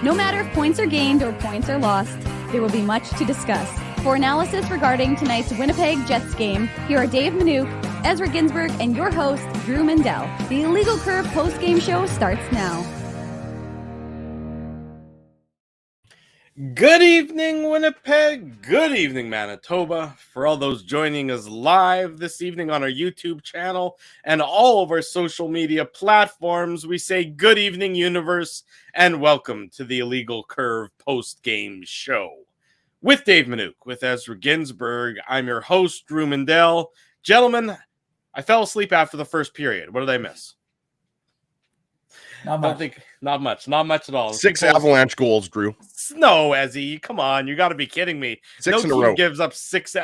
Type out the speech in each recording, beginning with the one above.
No matter if points are gained or points are lost, there will be much to discuss. For analysis regarding tonight's Winnipeg Jets game, here are Dave Minuk, Ezra Ginsburg, and your host, Drew Mandel. The Illegal Curve post-game show starts now. Good evening, Winnipeg. Good evening, Manitoba. For all those joining us live this evening on our YouTube channel and all of our social media platforms, we say good evening, universe, and welcome to the Illegal Curve post-game show. With Dave Minuk, with Ezra Ginsburg, I'm your host, Drew Mandel. Gentlemen, I fell asleep after the first period. What did I miss? Not much. Not much at all. Six Avalanche goals, Drew. No, Ezzy, come on. You got to be kidding me. Six in a team row. gives up six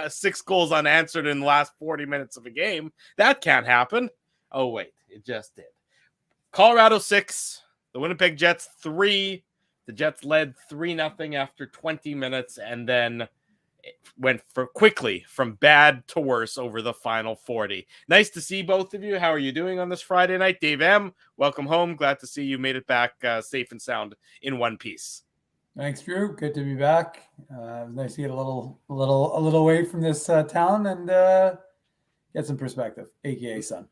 goals unanswered in the last 40 minutes of a game. That can't happen. Oh, wait. It just did. Colorado 6. The Winnipeg Jets 3. The Jets led 3-0 after 20 minutes and then it went quickly from bad to worse over the final 40. Nice to see both of you. How are you doing on this Friday night? Dave M., welcome home. Glad to see you made it back safe and sound in one piece. Thanks, Drew. Good to be back. It was nice to get a little away from this town and get some perspective, aka sun.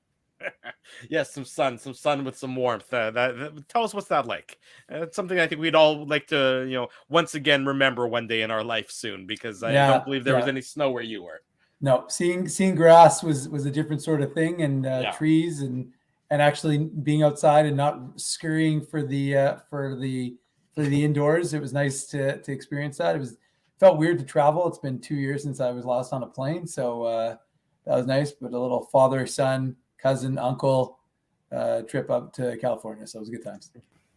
Yes, some sun with some warmth. Tell us what's that like. It's something I think we'd all like to, once again remember one day in our life soon, because I don't believe there was any snow where you were. No, seeing grass was a different sort of thing, and trees and actually being outside and not scurrying for the indoors. It was nice to experience that. Felt weird to travel. It's been 2 years since I was last on a plane, so that was nice. But a little father, son, cousin, uncle trip up to California, so it was good times.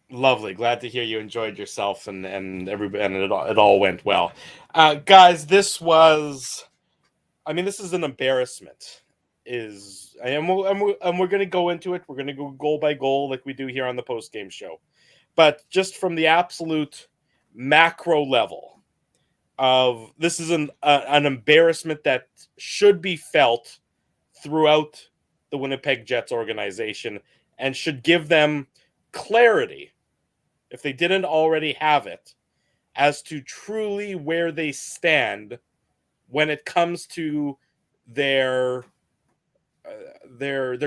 Lovely. Glad to hear you enjoyed yourself and it all went well. Guys, this is an embarrassment. And we're going to go into it. We're going to go goal by goal like we do here on the post-game show. But just from the absolute macro level of this is an embarrassment that should be felt throughout the Winnipeg Jets organization and should give them clarity, if they didn't already have it, as to truly where they stand when it comes to their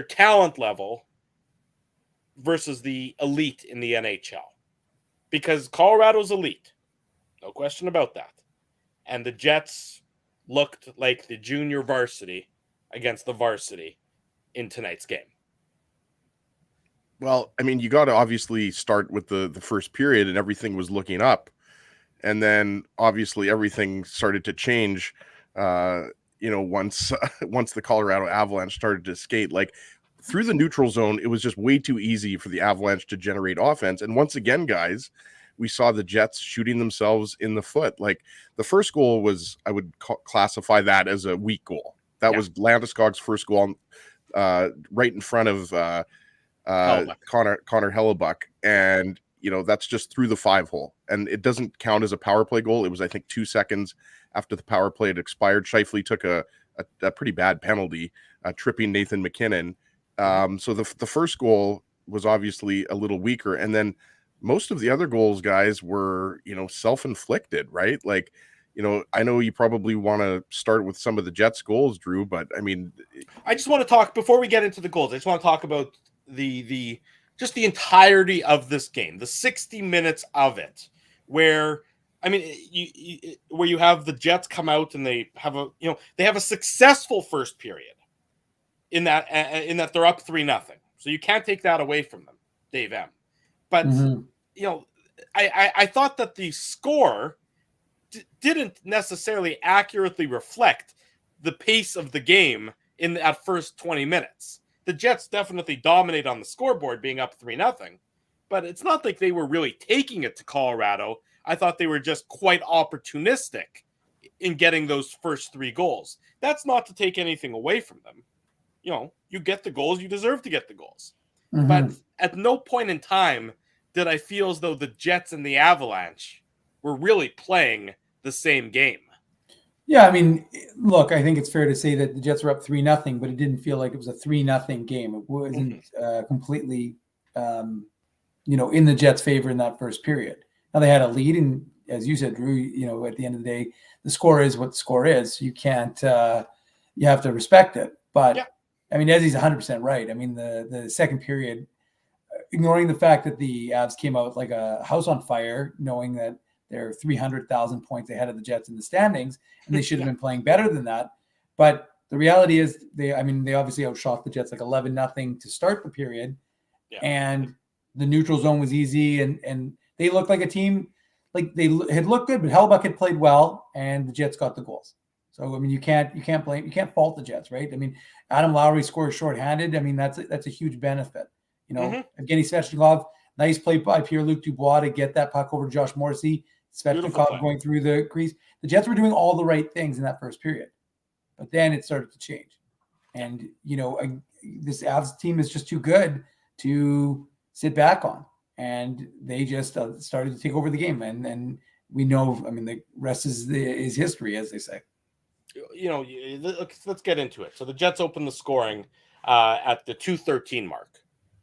talent level versus the elite in the NHL. Because Colorado's elite, no question about that. And the Jets looked like the junior varsity against the varsity in tonight's game. Well, you got to obviously start with the first period, and everything was looking up. And then obviously everything started to change, once the Colorado Avalanche started to skate. Like, through the neutral zone, it was just way too easy for the Avalanche to generate offense. And once again, guys, we saw the Jets shooting themselves in the foot. Like, the first goal was, I would classify that as a weak goal. That was Landeskog's first goal, right in front of Connor Hellebuck, and that's just through the 5-hole, and it doesn't count as a power play goal. It was, I think, 2 seconds after the power play had expired. Scheifele took a pretty bad penalty, tripping Nathan McKinnon. So the first goal was obviously a little weaker, and then most of the other goals, guys, were self-inflicted, right? Like, I know you probably want to start with some of the Jets goals, Drew, but I just want to talk, before we get into the goals, I just want to talk about the entirety of this game, the 60 minutes of it, where you have the Jets come out and they have a successful first period in that they're up 3-0. So you can't take that away from them, Dave M. But I thought that the score didn't necessarily accurately reflect the pace of the game in that first 20 minutes. The Jets definitely dominate on the scoreboard, being up 3-0, but it's not like they were really taking it to Colorado. I thought they were just quite opportunistic in getting those first 3 goals. That's not to take anything away from them. You get the goals, you deserve to get the goals. Mm-hmm. But at no point in time did I feel as though the Jets and the Avalanche were really playing the same game. Yeah, look, I think it's fair to say that the Jets were up 3-0, but it didn't feel like it was a 3-0 game. It wasn't completely, in the Jets' favor in that first period. Now they had a lead, and as you said, Drew, at the end of the day, the score is what the score is. You can't, you have to respect it. But yeah. I mean, Ezzy's 100% right. I mean, the second period, ignoring the fact that the Avs came out like a house on fire, knowing that they're 300,000 points ahead of the Jets in the standings, and they should have been playing better than that. But the reality is they obviously outshot the Jets like 11-0 to start the period. Yeah. And the neutral zone was easy, and they looked like a team, like they had looked good, but Hellebuyck had played well, and the Jets got the goals. So I mean, you can't fault the Jets, right? I mean, Adam Lowry scores shorthanded. I mean, that's a huge benefit. Evgeny Svechnikov, nice play by Pierre-Luc Dubois to get that puck over to Josh Morrissey. Svechnikov going through the crease. The Jets were doing all the right things in that first period, but then it started to change. And this Avs team is just too good to sit back on, and they just started to take over the game. And we know, I mean, the rest is history, as they say. Let's get into it. So the Jets open the scoring at the 2:13 mark,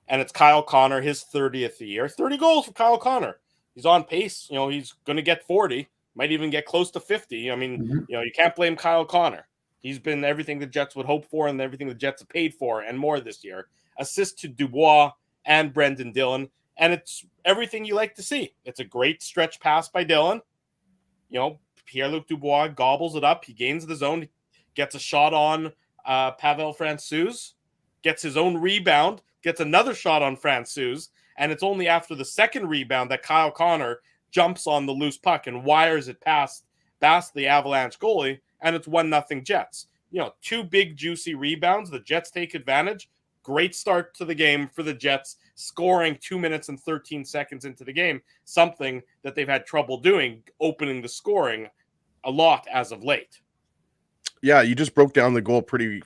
and it's Kyle Connor, his 30th of the year. 30 goals for Kyle Connor. He's on pace. He's going to get 40, might even get close to 50. I mean, you can't blame Kyle Connor. He's been everything the Jets would hope for and everything the Jets have paid for and more this year. Assist to Dubois and Brendan Dillon, and it's everything you like to see. It's a great stretch pass by Dillon. Pierre-Luc Dubois gobbles it up. He gains the zone, gets a shot on Pavel Francouz, gets his own rebound, gets another shot on Francouz, and it's only after the second rebound that Kyle Connor jumps on the loose puck and wires it past the Avalanche goalie, and it's 1-0 Jets. Two big, juicy rebounds. The Jets take advantage. Great start to the game for the Jets, scoring 2 minutes and 13 seconds into the game, something that they've had trouble doing, opening the scoring a lot as of late. Yeah, you just broke down the goal pretty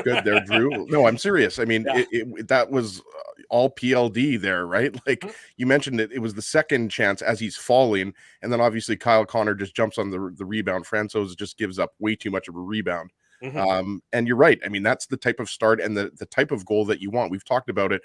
good there, Drew. No, I'm serious. I mean, that was all PLD there, right? Like you mentioned it was the second chance as he's falling, and then obviously Kyle Connor just jumps on the rebound. Francouz just gives up way too much of a rebound. And you're right. I mean, that's the type of start and the type of goal that you want. We've talked about it.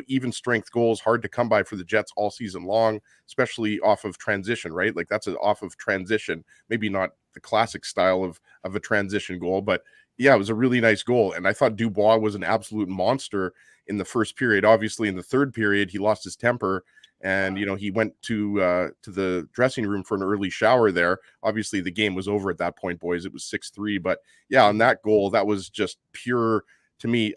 Even strength goals hard to come by for the Jets all season long, especially off of transition, right? Like that's off of transition, maybe not the classic style of a transition goal, but yeah, it was a really nice goal. And I thought Dubois was an absolute monster in the first period. Obviously in the third period, he lost his temper and, he went to the dressing room for an early shower there. Obviously the game was over at that point, boys. It was 6-3, but yeah, on that goal, that was just pure to me.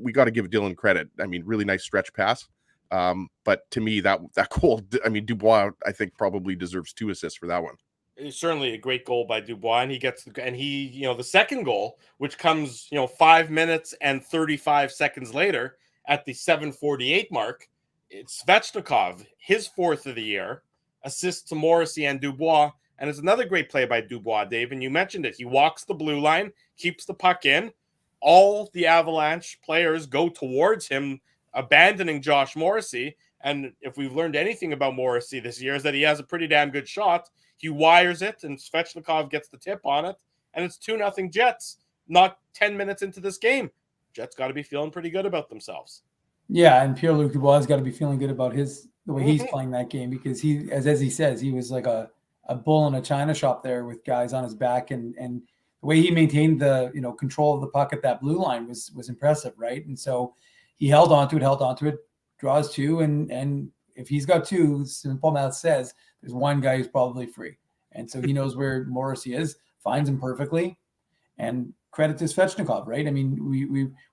We got to give Dillon credit. I mean, really nice stretch pass. But to me, that goal, I mean, Dubois, I think probably deserves 2 assists for that one. It's certainly a great goal by Dubois, and the second goal, which comes, 5 minutes and 35 seconds later at the 7:48 mark, it's Svechnikov, his 4th of the year, assist to Morrissey and Dubois, and it's another great play by Dubois, Dave, and you mentioned it. He walks the blue line, keeps the puck in. All the Avalanche players go towards him, abandoning Josh Morrissey, and if we've learned anything about Morrissey this year is that he has a pretty damn good shot. He wires it, and Svechnikov gets the tip on it, and it's 2-0 Jets. Not 10 minutes into this game. Jets got to be feeling pretty good about themselves. Yeah, and Pierre-Luc Dubois has got to be feeling good about the way he's playing that game, because he, as he says, he was like a bull in a china shop there with guys on his back, and the way he maintained the control of the puck at that blue line was impressive, right? And so he held onto it, draws 2, and if he's got 2, simple math says there's one guy who's probably free. And so he knows where Morrissey is, finds him perfectly, and credit to Svechnikov, right? I mean,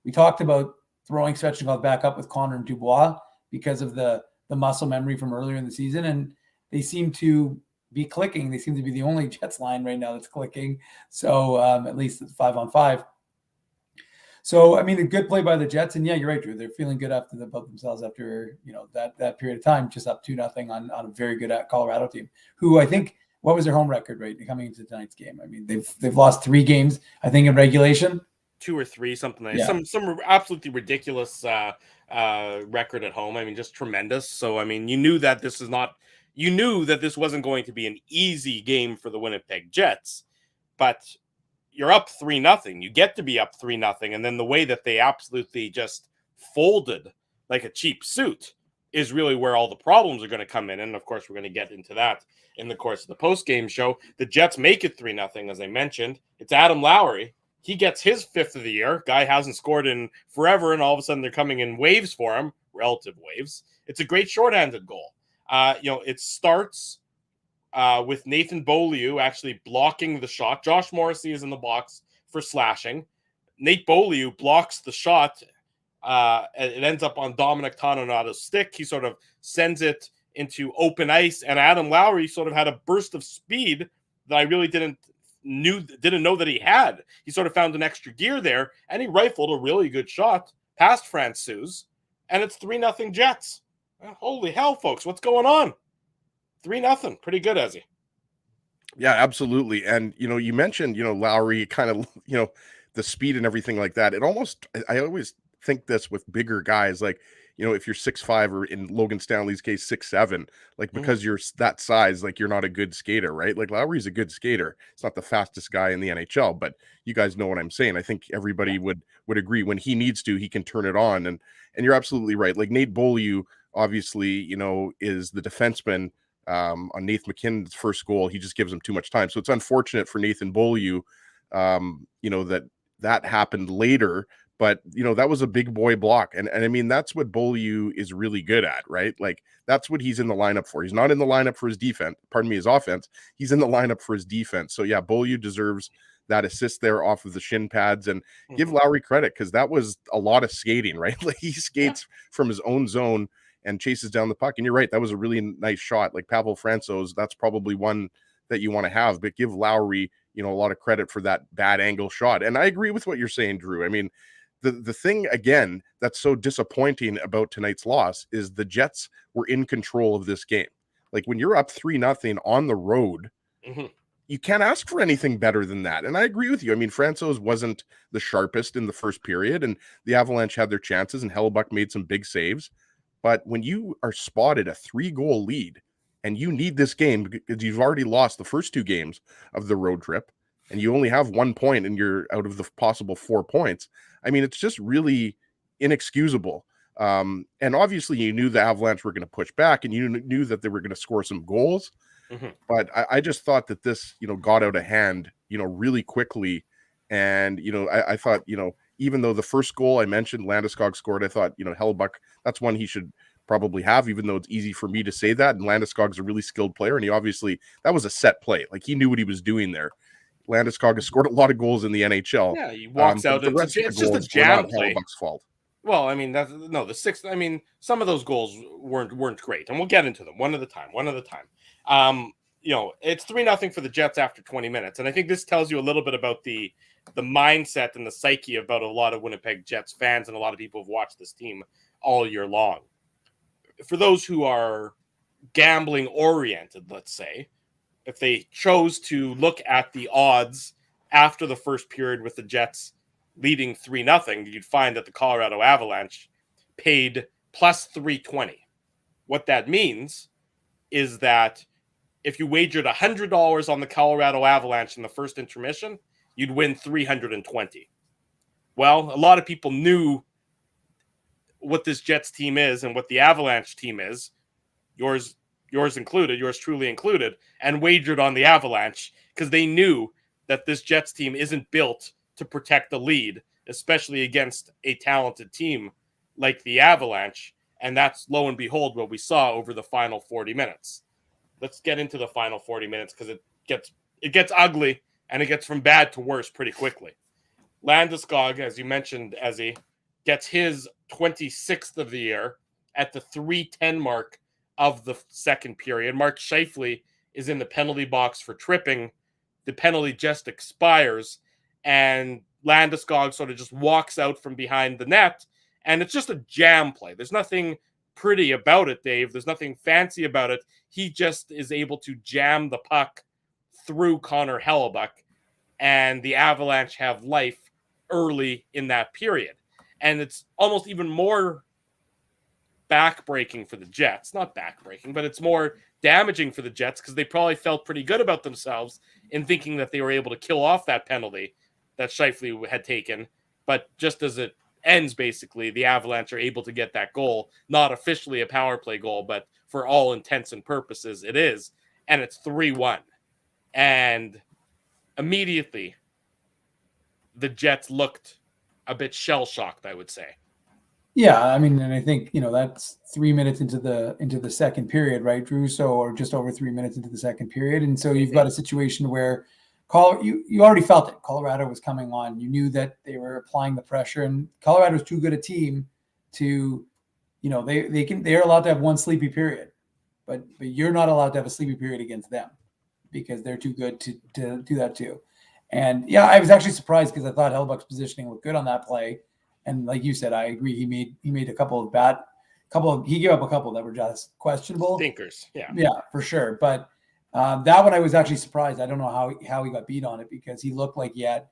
we talked about throwing Svechnikov back up with Connor and Dubois because of the muscle memory from earlier in the season, and they seem to be clicking. They seem to be the only Jets line right now that's clicking. So at least it's 5-on-5. So, I mean, a good play by the Jets. And yeah, you're right, Drew. They're feeling good about themselves after, that period of time, just up 2-0 on a very good Colorado team, who I think, what was their home record right coming into tonight's game? I mean, they've lost 3 games, I think, in regulation. 2 or 3, something like that. Some absolutely ridiculous record at home. I mean, just tremendous. So, I mean, you knew that this wasn't going to be an easy game for the Winnipeg Jets, but you're up 3-0. You get to be up 3-0. And then the way that they absolutely just folded like a cheap suit is really where all the problems are going to come in. And of course, we're going to get into that in the course of the post-game show. The Jets make it 3-0, as I mentioned. It's Adam Lowry. He gets his 5th of the year. Guy hasn't scored in forever, and all of a sudden they're coming in waves for him, relative waves. It's a great shorthanded goal. It starts with Nathan Beaulieu actually blocking the shot. Josh Morrissey is in the box for slashing. Nate Beaulieu blocks the shot. It ends up on Dominic Tononato's stick. He sort of sends it into open ice, and Adam Lowry sort of had a burst of speed that I really didn't know that he had. He sort of found an extra gear there, and he rifled a really good shot past Francouz, and it's 3-0 Jets. Holy hell, folks, what's going on? 3-0, pretty good, Ezzy. Yeah, absolutely. And you mentioned Lowry, kind of the speed and everything like that. It almost, I always think this with bigger guys, like if you're 6'5", or in Logan Stanley's case 6'7", like because you're that size, like you're not a good skater, right? Like Lowry's a good skater. It's not the fastest guy in the NHL, but you guys know what I'm saying. I think everybody would agree when he needs to, he can turn it on. And you're absolutely right. Like Nate Beaulieu, obviously, is the defenseman on Nathan McKinnon's first goal. He just gives him too much time. So it's unfortunate for Nathan Beaulieu, that happened later. But, that was a big boy block. And I mean, that's what Beaulieu is really good at, right? Like, that's what he's in the lineup for. He's not in the lineup for his his offense. He's in the lineup for his defense. So, yeah, Beaulieu deserves that assist there off of the shin pads. And give Lowry credit, because that was a lot of skating, right? Like, he skates from his own zone and chases down the puck. And you're right, that was a really nice shot. Like Pavel Francouz, that's probably one that you want to have. But give Lowry, a lot of credit for that bad angle shot. And I agree with what you're saying, Drew. I mean, the thing, again, that's so disappointing about tonight's loss is the Jets were in control of this game. Like, when you're up 3-0 on the road, you can't ask for anything better than that. And I agree with you. I mean, Francouz wasn't the sharpest in the first period, and the Avalanche had their chances, and Hellebuck made some big saves. But when you are spotted a 3-goal lead and you need this game because you've already lost the first 2 games of the road trip, and you only have 1 point and you're out of the possible 4 points, I mean, it's just really inexcusable. And obviously you knew the Avalanche were going to push back, and you knew that they were going to score some goals. But I just thought that this, got out of hand, really quickly. And, I thought, even though the first goal I mentioned, Landeskog scored, I thought, Hellebuck, that's one he should probably have, even though it's easy for me to say that. And Landeskog's a really skilled player. And he obviously, that was a set play. Like, he knew what he was doing there. Landeskog has scored a lot of goals in the NHL. Yeah, he walks out. It's just a jam play. Hellebuck's fault. Well, I mean, the 6th. I mean, some of those goals weren't great, and we'll get into them one at a time. It's 3-0 for the Jets after 20 minutes, and I think this tells you a little bit about the mindset and the psyche about a lot of Winnipeg Jets fans and a lot of people who've watched this team all year long. For those who are gambling oriented, let's say, if they chose to look at the odds after the first period with the Jets leading 3-0, you'd find that the Colorado Avalanche paid plus 320. What that means is that if you wagered $100 on the Colorado Avalanche in the first intermission, you'd win 320. Well, a lot of people knew what this Jets team is and what the Avalanche team is, yours truly included, and wagered on the Avalanche because they knew that this Jets team isn't built to protect the lead, especially against a talented team like the Avalanche. And that's, lo and behold, what we saw over the final 40 minutes. Let's get into the final 40 minutes because it gets ugly, and it gets from bad to worse pretty quickly. Landeskog, as you mentioned, Ezzy, gets his 26th of the year at the 3:10 mark of the second period. Mark Scheifele is in the penalty box for tripping. The penalty just expires, and Landeskog sort of just walks out from behind the net, and it's just a jam play. There's nothing pretty about it, Dave. There's nothing fancy about it. He just is able to jam the puck through Connor Hellebuck, and the Avalanche have life early in that period. And it's almost even more backbreaking for the Jets. Not backbreaking, but it's more damaging for the Jets because they probably felt pretty good about themselves in thinking that they were able to kill off that penalty that Scheifele had taken. But just as it ends, basically, the Avalanche are able to get that goal, not officially a power play goal, but for all intents and purposes, it is. And it's 3-1. And immediately, the Jets looked a bit shell-shocked, I would say. Yeah, I mean, and I think, that's 3 minutes into the second period, right, Drew? So, or just over 3 minutes into the second period. And so you've got a situation where you already felt it. Colorado was coming on. You knew that they were applying the pressure, and Colorado's too good a team to, they're allowed to have one sleepy period, but you're not allowed to have a sleepy period against them because they're too good to do that too. And yeah, I was actually surprised because I thought Hellebuyck's positioning looked good on that play. And like you said, I agree. He made a couple of he gave up a couple that were just questionable. Stinkers. Yeah, for sure. But that one I was actually surprised. I don't know how he got beat on it because he looked like he had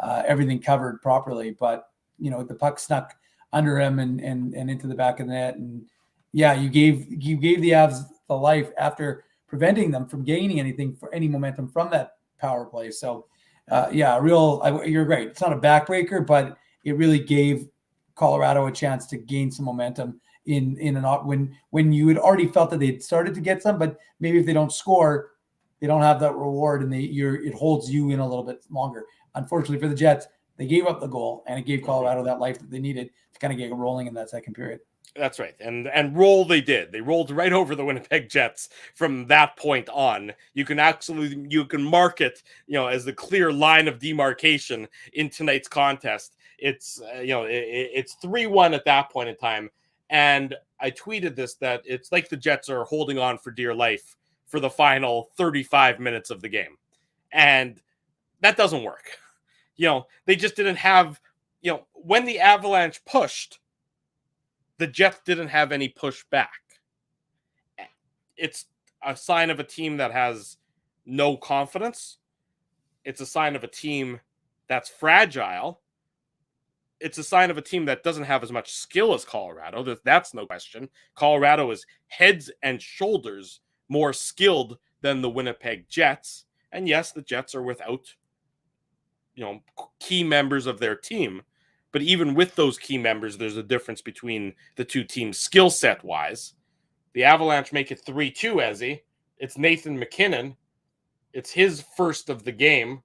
everything covered properly. But the puck snuck under him and into the back of the net. And yeah, you gave the Avs the life after preventing them from gaining anything for any momentum from that power play. So you're right. It's not a backbreaker, but it really gave Colorado a chance to gain some momentum when you had already felt that they had started to get some, but maybe if they don't score, they don't have that reward, and it holds you in a little bit longer. Unfortunately for the Jets, they gave up the goal, and it gave Colorado that life that they needed to kind of get rolling in that second period. That's right. And roll they did. They rolled right over the Winnipeg Jets from that point on. You can mark it, as the clear line of demarcation in tonight's contest. It's it's 3-1 at that point in time. And I tweeted this, that it's like the Jets are holding on for dear life for the final 35 minutes of the game. And that doesn't work. They just didn't have, when the Avalanche pushed, the Jets didn't have any pushback. It's a sign of a team that has no confidence. It's a sign of a team that's fragile. It's a sign of a team that doesn't have as much skill as Colorado. That's no question. Colorado is heads and shoulders more skilled than the Winnipeg Jets. And yes, the Jets are without, key members of their team. But even with those key members, there's a difference between the two teams skill set wise. The Avalanche make it 3-2, Ezzy. It's Nathan MacKinnon. It's his first of the game.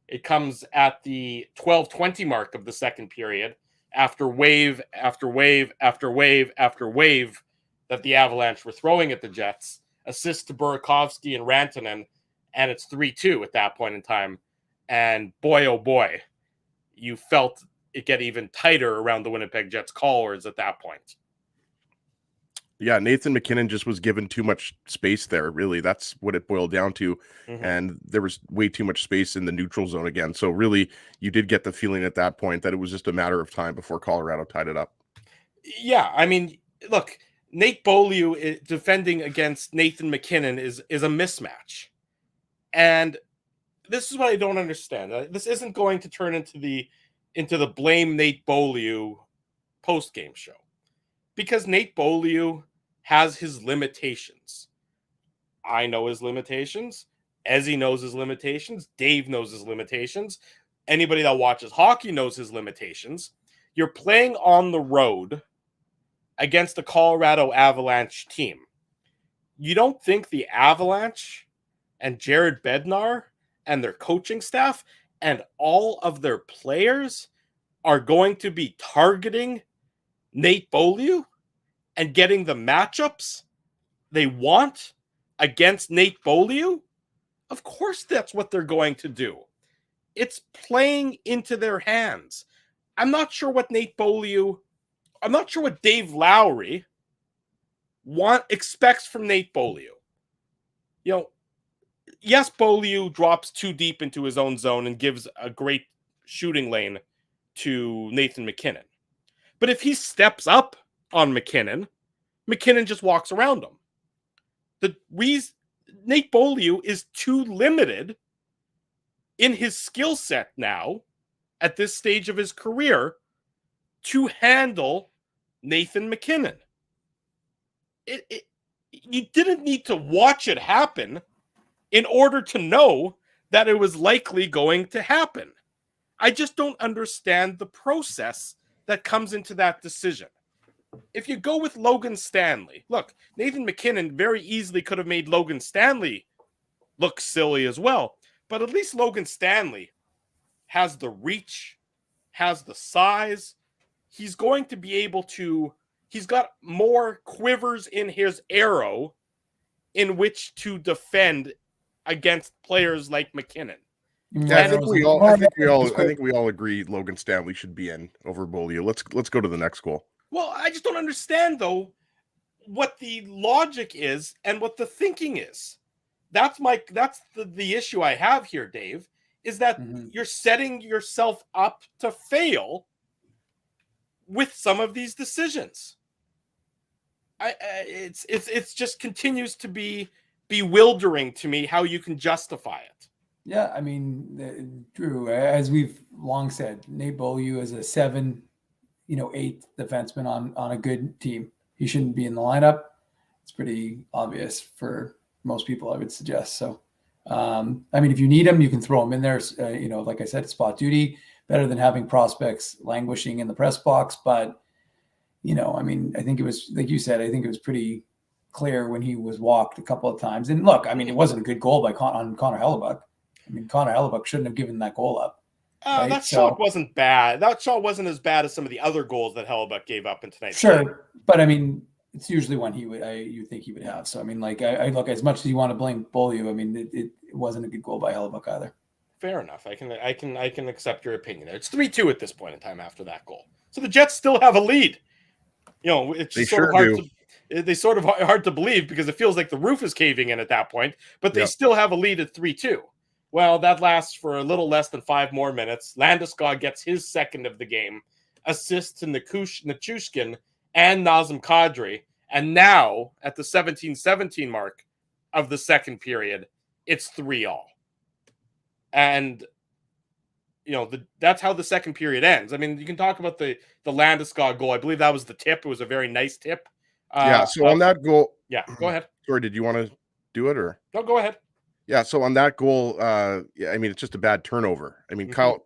It comes at the 12:20 mark of the second period after wave after wave after wave after wave that the Avalanche were throwing at the Jets. Assist to Burakovsky and Rantanen, and it's 3-2 at that point in time. And boy, oh boy, you felt it get even tighter around the Winnipeg Jets callers at that point. Yeah, Nathan MacKinnon just was given too much space there, really. That's what it boiled down to. Mm-hmm. And there was way too much space in the neutral zone again. So really, you did get the feeling at that point that it was just a matter of time before Colorado tied it up. Yeah, I mean, look, Nate Beaulieu defending against Nathan MacKinnon is a mismatch. And this is what I don't understand. This isn't going to turn into the blame Nate Beaulieu post-game show. Because Nate Beaulieu has his limitations. I know his limitations. Ezzy knows his limitations. Dave knows his limitations. Anybody that watches hockey knows his limitations. You're playing on the road against the Colorado Avalanche team. You don't think the Avalanche and Jared Bednar and their coaching staff and all of their players are going to be targeting Nate Beaulieu and getting the matchups they want against Nate Beaulieu? Of course that's what they're going to do. It's playing into their hands. I'm not sure what Dave Lowry expects from Nate Beaulieu. Yes, Beaulieu drops too deep into his own zone and gives a great shooting lane to Nathan MacKinnon. But if he steps up on MacKinnon, MacKinnon just walks around him. Nate Beaulieu is too limited in his skill set now at this stage of his career to handle Nathan MacKinnon. You didn't need to watch it happen in order to know that it was likely going to happen. I just don't understand the process that comes into that decision. If you go with Logan Stanley, look, Nathan MacKinnon very easily could have made Logan Stanley look silly as well. But at least Logan Stanley has the reach, has the size. He's going to be able to, he's got more quivers in his arrow in which to defend against players like MacKinnon. Yeah, I think we all agree Logan Stanley should be in over Beaulieu. Let's go to the next goal. Well, I just don't understand though what the logic is and what the thinking is. That's the issue I have here, Dave, is that you're setting yourself up to fail with some of these decisions. It's just continues to be bewildering to me how you can justify it. Yeah, I mean, Drew, as we've long said, Nate Beaulieu is a 7, 8th defenseman on a good team. He shouldn't be in the lineup. It's pretty obvious for most people, I would suggest. So, I mean, if you need him, you can throw him in there. Like I said, spot duty, better than having prospects languishing in the press box. But, I mean, I think it was, like you said, I think it was pretty clear when he was walked a couple of times. And look, I mean, it wasn't a good goal on Connor Hellebuck. I mean, Connor Hellebuck shouldn't have given that goal up. Right? That shot wasn't bad. That shot wasn't as bad as some of the other goals that Hellebuck gave up in tonight's game. But I mean, it's usually one you think he would have. So I mean, like I look, as much as you want to blame Beaulieu, I mean, it wasn't a good goal by Hellebuck either. Fair enough. I can accept your opinion there. It's 3-2 at this point in time after that goal. So the Jets still have a lead. It's sort of hard to believe because it feels like the roof is caving in at that point, but they still have a lead at 3-2. Well, that lasts for a little less than 5 more minutes. Landeskog gets his second of the game, assists to Nichushkin and Nazem Kadri. And now, at the 17-17 mark of the second period, it's 3-3. And, that's how the second period ends. I mean, you can talk about the Landeskog goal. I believe that was the tip. It was a very nice tip. So on that goal... Yeah, go ahead. Sorry, did you want to do it or... No, go ahead. Yeah, so on that goal, I mean, it's just a bad turnover. I mean, Kyle,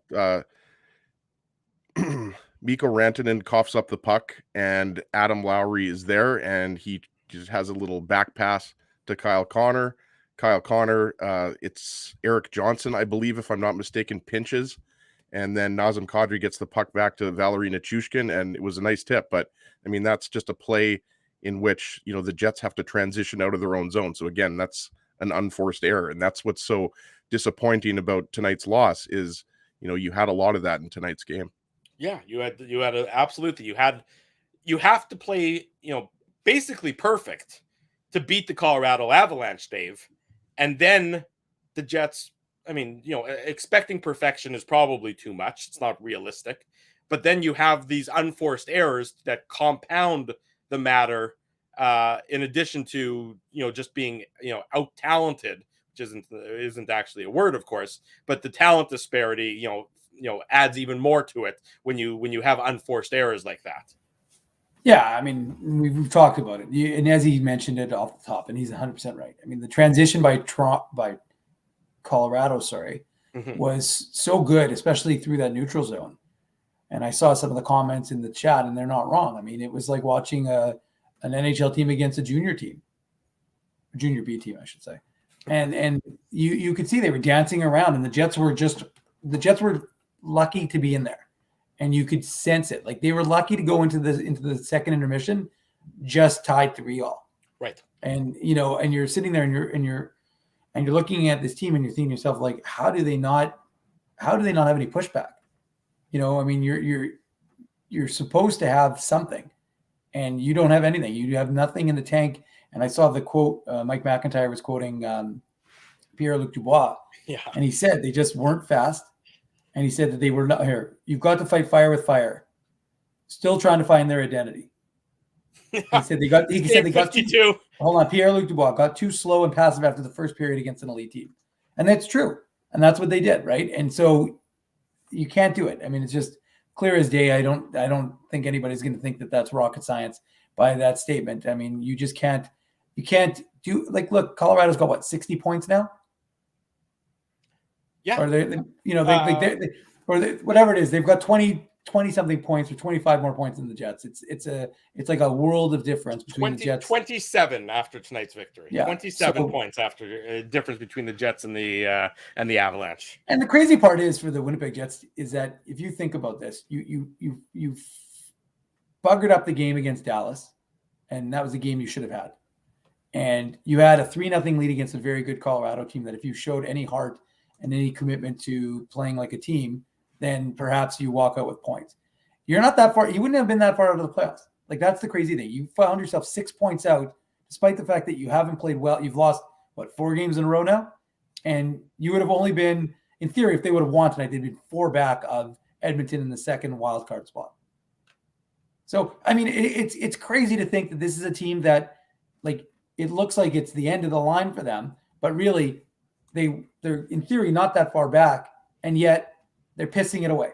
Mikko Rantanen coughs up the puck, and Adam Lowry is there, and he just has a little back pass to Kyle Connor. Kyle Connor, it's Eric Johnson, I believe, if I'm not mistaken, pinches, and then Nazem Kadri gets the puck back to Valeri Nichushkin, and it was a nice tip. But, I mean, that's just a play in which, the Jets have to transition out of their own zone. So, again, that's an unforced error. And that's what's so disappointing about tonight's loss is, you had a lot of that in tonight's game. Yeah, you had absolutely. You have to play, basically perfect to beat the Colorado Avalanche, Dave. And then the Jets, I mean, expecting perfection is probably too much. It's not realistic. But then you have these unforced errors that compound the matter. In addition to just being out talented, which isn't actually a word, of course, but the talent disparity adds even more to it when you have unforced errors like that. Yeah, I mean, we've talked about it, and as he mentioned it off the top, and he's 100% right. I mean, the transition by Colorado, was so good, especially through that neutral zone. And I saw some of the comments in the chat, and they're not wrong. I mean, it was like watching an NHL team against a junior B team, I should say. And you could see they were dancing around, and the Jets were lucky to be in there, and you could sense it. Like they were lucky to go into the second intermission, just tied 3-3. Right. And and you're sitting there and you're looking at this team and you're thinking to yourself, like, how do they not have any pushback? I mean, you're supposed to have something. And you don't have anything. You have nothing in the tank. And I saw the quote, Mike McIntyre was quoting Pierre-Luc Dubois. Yeah. And he said they just weren't fast. And he said that they were not here. You've got to fight fire with fire. Still trying to find their identity. He said they got 52. Hold on. Pierre-Luc Dubois got too slow and passive after the first period against an elite team. And that's true. And that's what they did, right? And so you can't do it. I mean, it's just clear as day. I don't think anybody's going to think that that's rocket science by that statement. I mean, you just can't. You can't do look. Colorado's got 60 points now. Yeah. Or whatever it is. They've got 20 20 something points or 25 more points than the Jets. It's like a world of difference between the Jets. 27 after tonight's victory. Yeah. 27 points after difference between the Jets and the Avalanche. And the crazy part is for the Winnipeg Jets is that if you think about this, you buggered up the game against Dallas, and that was the game you should have had. And you had a 3-0 lead against a very good Colorado team that if you showed any heart and any commitment to playing like a team, then perhaps you walk out with points. You're not that far. You wouldn't have been that far out of the playoffs. Like, that's the crazy thing. You found yourself 6 points out, despite the fact that you haven't played well. You've lost, 4 games in a row now? And you would have only been, in theory, if they would have won tonight, they'd be 4 back of Edmonton in the second wild card spot. So, I mean, it's crazy to think that this is a team that, like, it looks like it's the end of the line for them, but really they're in theory not that far back, and yet they're pissing it away.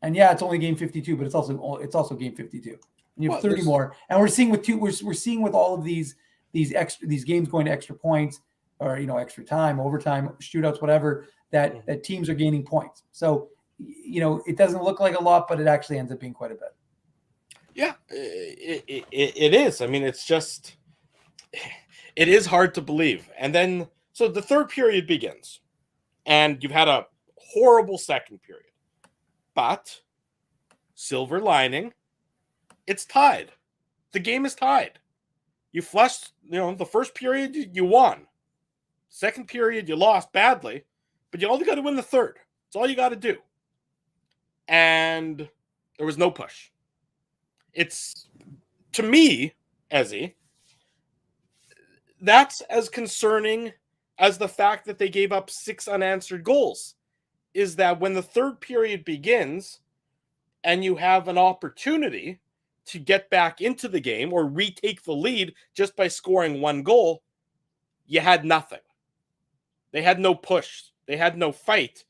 And yeah, it's only game 52, but it's also game 52. And you have 30 more. And we're seeing we're seeing with all of these games going to extra points or extra time, overtime, shootouts, whatever, that teams are gaining points. So it doesn't look like a lot, but it actually ends up being quite a bit. Yeah, it is. I mean, it is hard to believe. And then, so the third period begins, and you've had a horrible second period. But, silver lining, it's tied. The game is tied. You flushed, the first period, you won. Second period, you lost badly, but you only got to win the third. That's all you got to do. And there was no push. It's, to me, Ezzy, that's as concerning as the fact that they gave up 6 unanswered goals, is that when the third period begins and you have an opportunity to get back into the game or retake the lead just by scoring 1 goal, you had nothing. They had no push. They had no fight.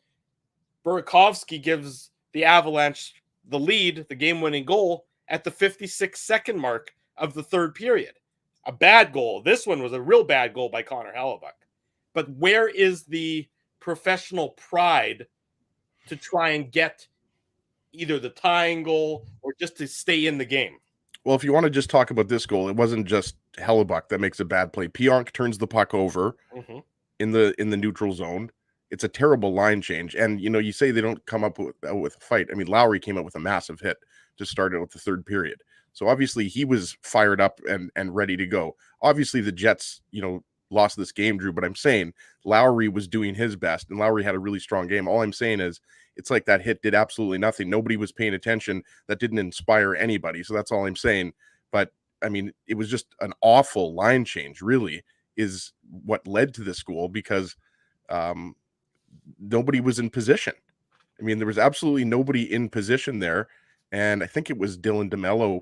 Burakovsky gives the Avalanche the lead, the game-winning goal, at the 56-second mark of the third period. A bad goal. This one was a real bad goal by Connor Hellebuck. But where is the professional pride to try and get either the tying goal or just to stay in the game? Well, if you want to just talk about this goal, it wasn't just Hellebuck that makes a bad play. Pionk turns the puck over in the neutral zone. It's a terrible line change. And, you say they don't come up with a fight. I mean, Lowry came up with a massive hit to start it with the third period. So obviously he was fired up and ready to go. Obviously the Jets, lost this game, Drew, but I'm saying Lowry was doing his best and Lowry had a really strong game. All I'm saying is it's like that hit did absolutely nothing. Nobody was paying attention. That didn't inspire anybody. So that's all I'm saying. But I mean, it was just an awful line change, really, is what led to this goal because nobody was in position. I mean, there was absolutely nobody in position there. And I think it was Dylan DeMello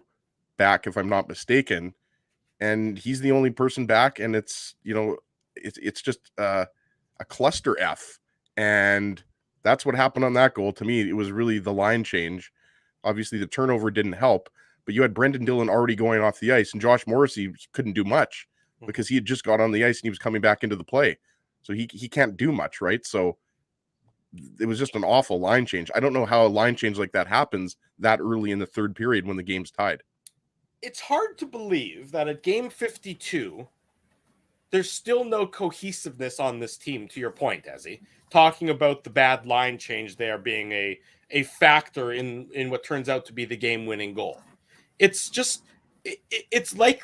back, if I'm not mistaken. And he's the only person back. And it's, it's just a cluster F. And that's what happened on that goal. To me, it was really the line change. Obviously, the turnover didn't help. But you had Brendan Dillon already going off the ice. And Josh Morrissey couldn't do much because he had just got on the ice and he was coming back into the play. So he can't do much, right? So it was just an awful line change. I don't know how a line change like that happens that early in the third period when the game's tied. It's hard to believe that at game 52, there's still no cohesiveness on this team, to your point, Ezzy. Talking about the bad line change there being a factor in what turns out to be the game-winning goal. It's just, it's like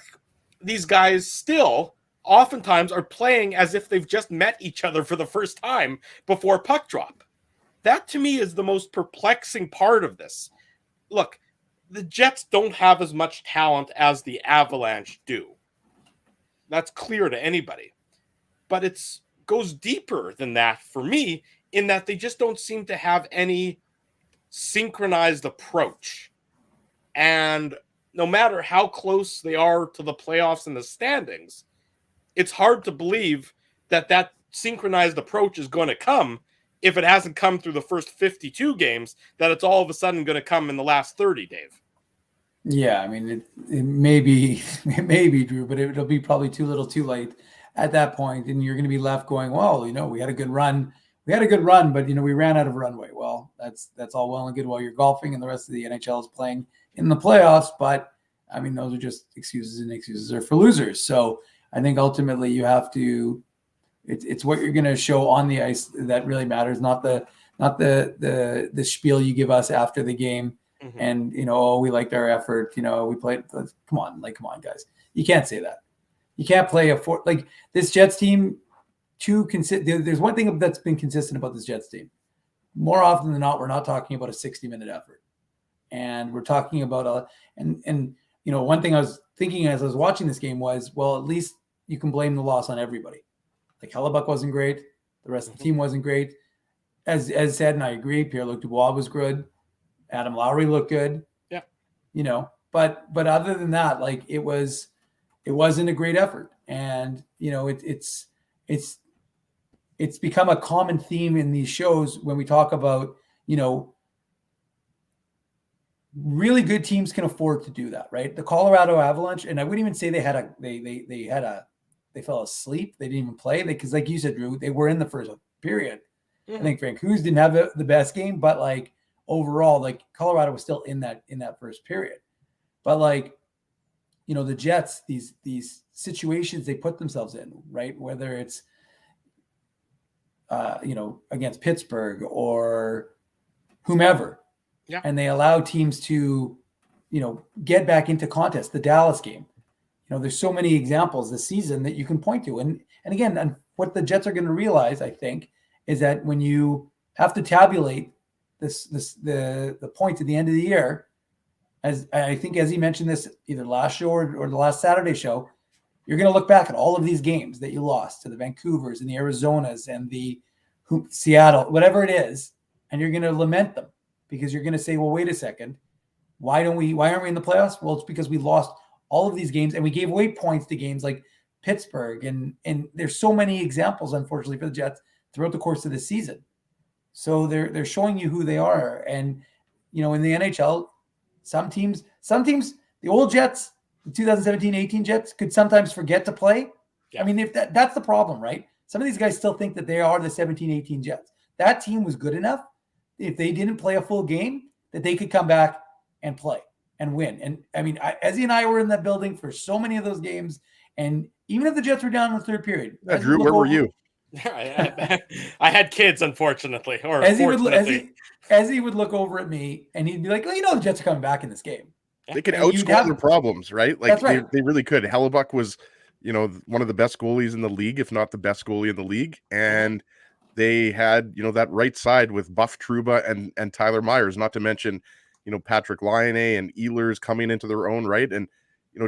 these guys still oftentimes are playing as if they've just met each other for the first time before puck drop. That to me is the most perplexing part of this. Look, the Jets don't have as much talent as the Avalanche do. That's clear to anybody. But it goes deeper than that for me in that they just don't seem to have any synchronized approach. And no matter how close they are to the playoffs and the standings, it's hard to believe that synchronized approach is going to come if it hasn't come through the first 52 games, that it's all of a sudden going to come in the last 30, Dave. Yeah, I mean, it may be, Drew, but it'll be probably too little too late at that point. And you're going to be left going, well, we had a good run. We we had a good run, but we ran out of runway. Well, that's all well and good while you're golfing and the rest of the NHL is playing in the playoffs. But I mean, those are just excuses, and excuses are for losers. So I think ultimately you have to. It's what you're going to show on the ice that really matters, not the spiel you give us after the game. Mm-hmm. And we liked our effort. We played. Come on, guys. You can't say that. You can't play like this Jets team. There's one thing that's been consistent about this Jets team. More often than not, we're not talking about a 60-minute effort, and we're talking about one thing I was thinking as I was watching this game was, well, at least you can blame the loss on everybody. Like Hellebuck wasn't great, the rest of the team wasn't great. As said, and I agree, Pierre-Luc Dubois was good, Adam Lowry looked good. Yeah, but other than that, like it wasn't a great effort, and it's become a common theme in these shows when we talk about, really good teams can afford to do that, right? The Colorado Avalanche, and I wouldn't even say they fell asleep. They didn't even play because, like you said, Drew, they were in the first period. Mm-hmm. I think Frank Hughes didn't have the best game, but like overall, like Colorado was still in that first period. But like, the Jets, these situations they put themselves in, right? Whether it's against Pittsburgh or whomever. Yeah. And they allow teams to, get back into contest. The Dallas game, there's so many examples this season that you can point to. And again, what the Jets are going to realize, I think, is that when you have to tabulate the points at the end of the year, as I think, as he mentioned this either last show or the last Saturday show, you're going to look back at all of these games that you lost to the Vancouvers and the Arizonas and the Seattle, whatever it is, and you're going to lament them because you're going to say, well, wait a second, why aren't we in the playoffs? Well, it's because we lost all of these games and we gave away points to games like Pittsburgh, and there's so many examples, unfortunately, for the Jets throughout the course of the season. So they're showing you who they are, and in the NHL, some teams, the old Jets, the 2017-18 Jets could sometimes forget to play. Yeah. I mean, if that's the problem, right? Some of these guys still think that they are the 17-18 Jets. That team was good enough, if they didn't play a full game, that they could come back and play and win. And I mean, Ezzy and I were in that building for so many of those games. And even if the Jets were down in the third period. Yeah, Drew, where were you? I had kids, unfortunately. Or Ezzy would look over at me and he'd be like, well, the Jets are coming back in this game. They could outscore their problems, right? Like that's right. They really could. Hellebuck was, one of the best goalies in the league, if not the best goalie in the league. And they had, that right side with Buff Trouba and Tyler Myers, not to mention, Patrick Laine and Ehlers coming into their own right. And,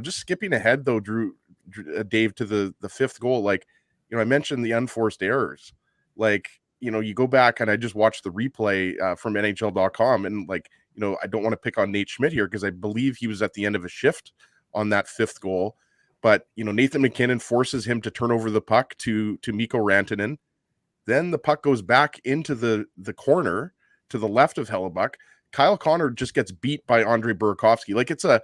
just skipping ahead though, Dave, to the fifth goal, like, I mentioned the unforced errors. Like, you go back and I just watched the replay from NHL.com and like, I don't want to pick on Nate Schmidt here because I believe he was at the end of a shift on that fifth goal. But, Nathan McKinnon forces him to turn over the puck to Mikko Rantanen. Then the puck goes back into the corner to the left of Hellebuck. Kyle Connor just gets beat by Andre Burakovsky. Like it's a,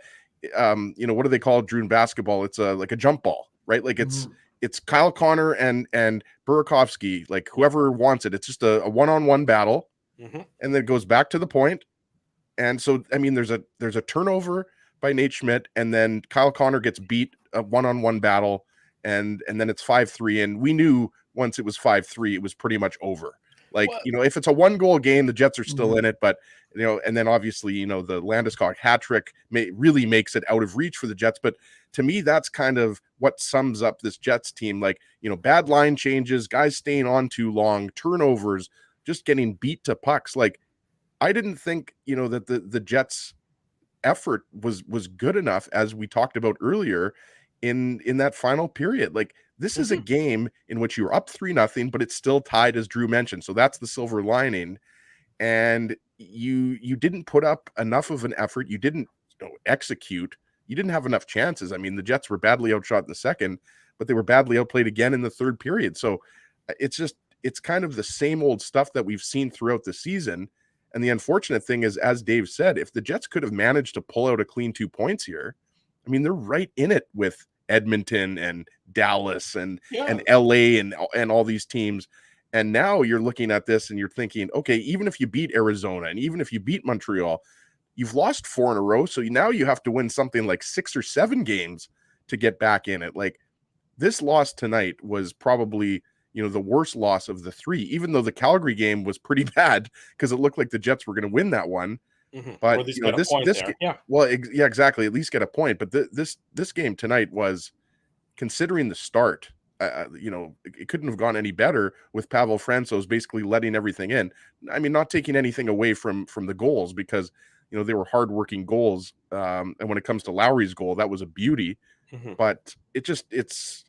what do they call it, Drew, in basketball? It's like a jump ball, right? Like it's Kyle Connor and Burakovsky, like whoever wants it. It's just a one-on-one battle, and then it goes back to the point. And so, I mean, there's a turnover by Nate Schmidt, and then Kyle Connor gets beat a one-on-one battle, and then it's 5-3. And we knew once it was 5-3, it was pretty much over. Like, if it's a one-goal game, the Jets are still in it, but, and then obviously, the Landeskog hat trick really makes it out of reach for the Jets. But to me, that's kind of what sums up this Jets team. Like, bad line changes, guys staying on too long, turnovers, just getting beat to pucks. Like, I didn't think, that the Jets effort was good enough, as we talked about earlier in that final period. Like, this is a game in which you're up 3-0, but it's still tied, as Drew mentioned. So that's the silver lining. And you didn't put up enough of an effort. You didn't execute. You didn't have enough chances. I mean, the Jets were badly outshot in the second, but they were badly outplayed again in the third period. So it's kind of the same old stuff that we've seen throughout the season. And the unfortunate thing is, as Dave said, if the Jets could have managed to pull out a clean 2 points here, I mean, they're right in it with Edmonton and Dallas and LA and all these teams. And now you're looking at this and you're thinking, okay, even if you beat Arizona and even if you beat Montreal, you've lost 4 in a row. So now you have to win something like 6 or 7 games to get back in it. Like, this loss tonight was probably, the worst loss of the 3, even though the Calgary game was pretty bad because it looked like the Jets were going to win that one. Mm-hmm. But this yeah. Well, yeah, exactly. At least get a point. But this game tonight was, considering the start, it couldn't have gone any better with Pavel Francouz basically letting everything in. I mean, not taking anything away from the goals because, they were hardworking goals. And when it comes to Lowry's goal, that was a beauty. Mm-hmm. But it's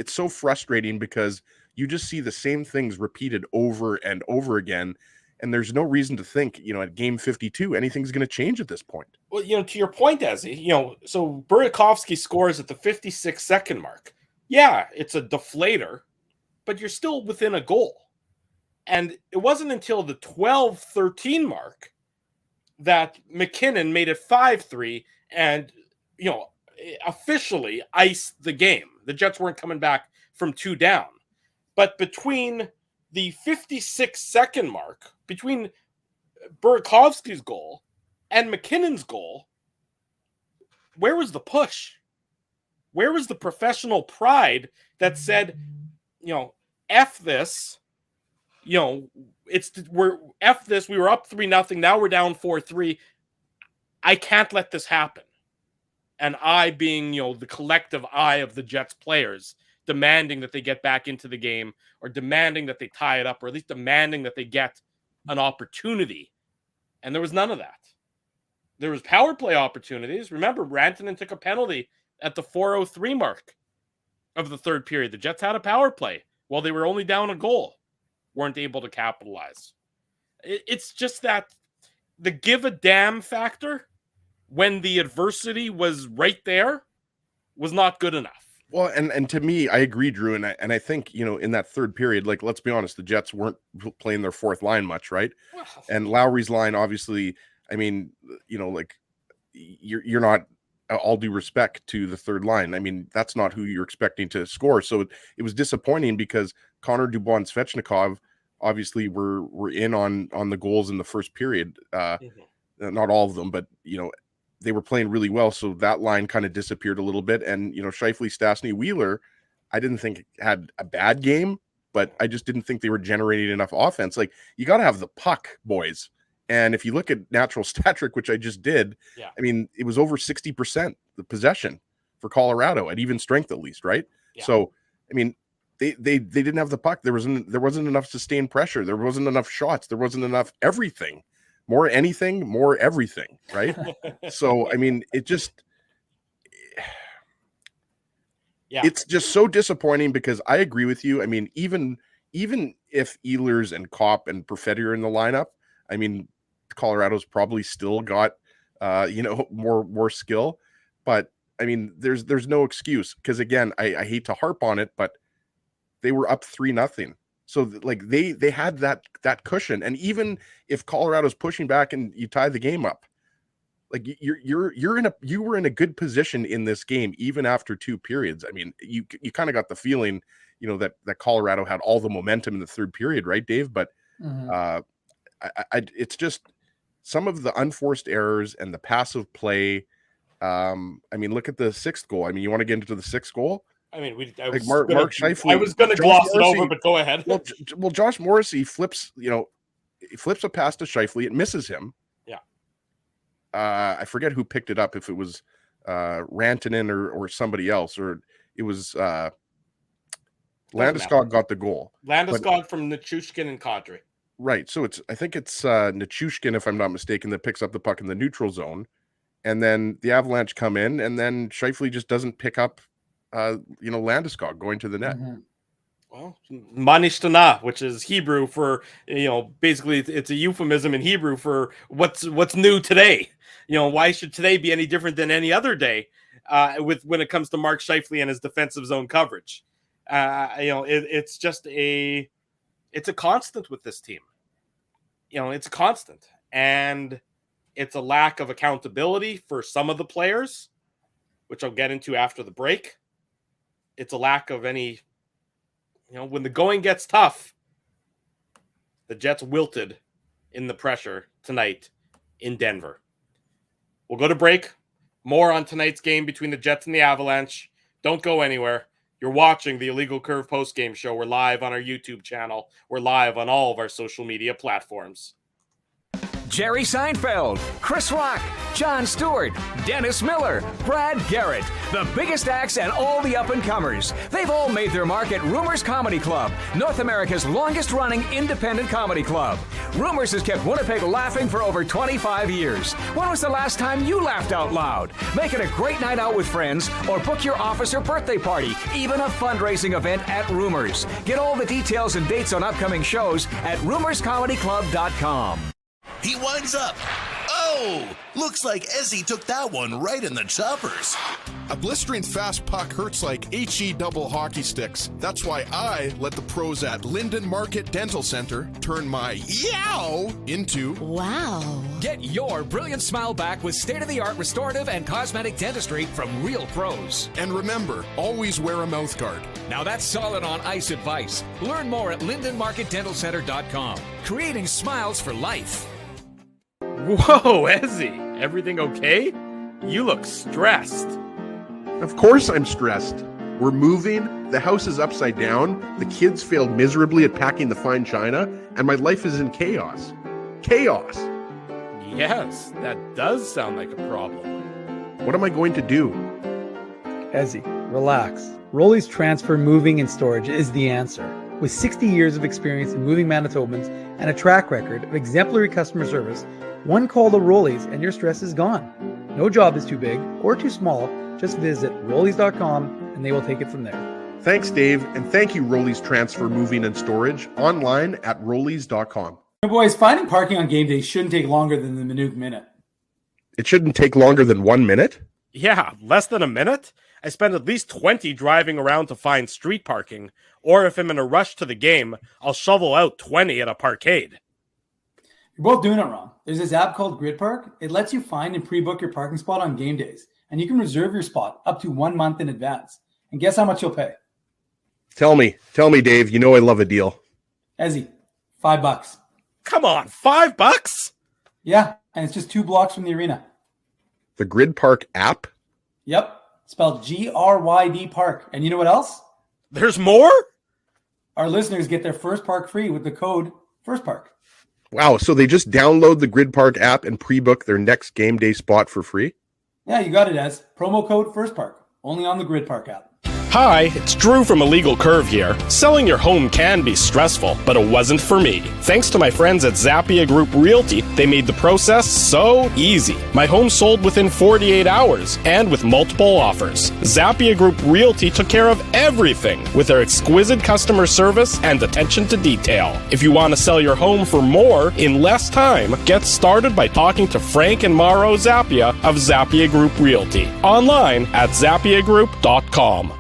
so frustrating because you just see the same things repeated over and over again. And there's no reason to think, at game 52, anything's going to change at this point. Well, to your point, Ezzy, so Burakovsky scores at the 56-second mark. Yeah, it's a deflator, but you're still within a goal. And it wasn't until the 12-13 mark that McKinnon made it 5-3 and, officially iced the game. The Jets weren't coming back from 2 down. But between the 56-second mark, between Burakovsky's goal and McKinnon's goal, where was the push? Where was the professional pride that said, F this, F this, we were up 3-0, now we're down 4-3. I can't let this happen. And I being, the collective I of the Jets players, demanding that they get back into the game or demanding that they tie it up or at least demanding that they get an opportunity. And there was none of that. There was power play opportunities. Remember, Rantanen took a penalty at the 4:03 mark of the third period. The Jets had a power play while they were only down a goal. Weren't able to capitalize. It's just that the give a damn factor when the adversity was right there was not good enough. Well, and to me, I agree, Drew, and I think, in that third period, like, let's be honest, the Jets weren't playing their fourth line much, right? And Lowry's line, obviously, I mean, like, you're not, all due respect to the third line, I mean, that's not who you're expecting to score. So it was disappointing because Connor Dubois and Svechnikov obviously were in on the goals in the first period. Not all of them, but they were playing really well. So that line kind of disappeared a little bit. And Scheifele, Stastny, Wheeler, I didn't think had a bad game, but I just didn't think they were generating enough offense. Like, you got to have the puck, boys. And if you look at natural stat trick, which I just did, I mean, it was over 60% the possession for Colorado at even strength, at least, right? Yeah. So, I mean, they didn't have the puck. There wasn't enough sustained pressure. There wasn't enough shots. There wasn't enough everything. More anything, more everything, right? So, I mean, it's just so disappointing because I agree with you. I mean, even if Ehlers and Kopp and Perfetti are in the lineup, I mean, Colorado's probably still got, more skill. But, I mean, there's no excuse because, again, I hate to harp on it, but they were up 3-0. So, like, they had that cushion, and even if Colorado's pushing back and you tie the game up, like, you were in a good position in this game even after 2 periods. I mean, you kind of got the feeling, that Colorado had all the momentum in the third period, right, Dave? But it's just some of the unforced errors and the passive play. I mean, look at the 6th goal. I mean, you want to get into the 6th goal? I mean, Mark Scheifele. I was going to gloss it over, but go ahead. Well, Josh Morrissey flips a pass to Scheifele. It misses him. Yeah. I forget who picked it up, if it was Rantanen or somebody else, or it was Landeskog got the goal. Landeskog from Nichushkin and Kadri. Right. So I think it's Nichushkin, if I'm not mistaken, that picks up the puck in the neutral zone. And then the Avalanche come in, and then Scheifele just doesn't pick up Landeskog going to the net. Well, manishtana, which is Hebrew for, basically it's a euphemism in Hebrew for what's new today. Why should today be any different than any other day when it comes to Mark Scheifele and his defensive zone coverage? It's just it's a constant with this team. It's a constant, and it's a lack of accountability for some of the players, which I'll get into after the break. It's a lack of any, when the going gets tough, The Jets wilted in the pressure tonight in Denver. We'll go to break. More on tonight's game between the Jets and the Avalanche. Don't go anywhere. You're watching the Illegal Curve post-game show. We're live on our YouTube channel. We're live on all of our social media platforms. Jerry Seinfeld, Chris Rock, Jon Stewart, Dennis Miller, Brad Garrett, the biggest acts and all the up-and-comers. They've all made their mark at Rumors Comedy Club, North America's longest-running independent comedy club. Rumors has kept Winnipeg laughing for over 25 years. When was the last time you laughed out loud? Make it a great night out with friends or book your office or birthday party, even a fundraising event at Rumors. Get all the details and dates on upcoming shows at rumorscomedyclub.com. He winds up. Oh, looks like Ezzy took that one right in the choppers. A blistering fast puck hurts like HE double hockey sticks. That's why I let the pros at Linden Market Dental Center turn my yow into wow. Get your brilliant smile back with state-of-the-art restorative and cosmetic dentistry from real pros. And remember, always wear a mouth guard. Now that's solid on ice advice. Learn more at lindenmarketdentalcenter.com. Creating smiles for life. Whoa, Ezzy, everything okay? You look stressed. Of course I'm stressed. We're moving, the house is upside down, the kids failed miserably at packing the fine china, and my life is in chaos. Chaos! Yes, that does sound like a problem. What am I going to do? Ezzy, relax. Rolly's Transfer Moving and Storage is the answer. With 60 years of experience in moving Manitobans and a track record of exemplary customer service, one call to Rolly's and your stress is gone. No job is too big or too small. Just visit Rollies.com and they will take it from there. Thanks, Dave, and thank you, Rollies Transfer Moving and Storage, online at Rollies.com. Boys, finding parking on game day shouldn't take longer than the Minute Minute. It shouldn't take longer than 1 minute? Yeah, less than a minute? I spend at least 20 driving around to find street parking, or if I'm in a rush to the game, I'll shovel out 20 at a parkade. You're both doing it wrong. There's this app called Grid Park. It lets you find and pre-book your parking spot on game days, and you can reserve your spot up to 1 month in advance. And guess how much you'll pay? Tell me, Dave. You know I love a deal. Ezzy, $5. Come on, $5? Yeah, and it's just 2 blocks from the arena. The Grid Park app? Yep, spelled GRYD Park. And you know what else? There's more? Our listeners get their first park free with the code FIRSTPARK. Wow, so they just download the Grid Park app and pre-book their next game day spot for free? Yeah, you got it, Ez. Promo code FIRSTPARK. Only on the Grid Park app. Hi, it's Drew from Illegal Curve here. Selling your home can be stressful, but it wasn't for me. Thanks to my friends at Zappia Group Realty, they made the process so easy. My home sold within 48 hours and with multiple offers. Zappia Group Realty took care of everything with their exquisite customer service and attention to detail. If you want to sell your home for more in less time, get started by talking to Frank and Mauro Zappia of Zappia Group Realty. Online at zappiagroup.com.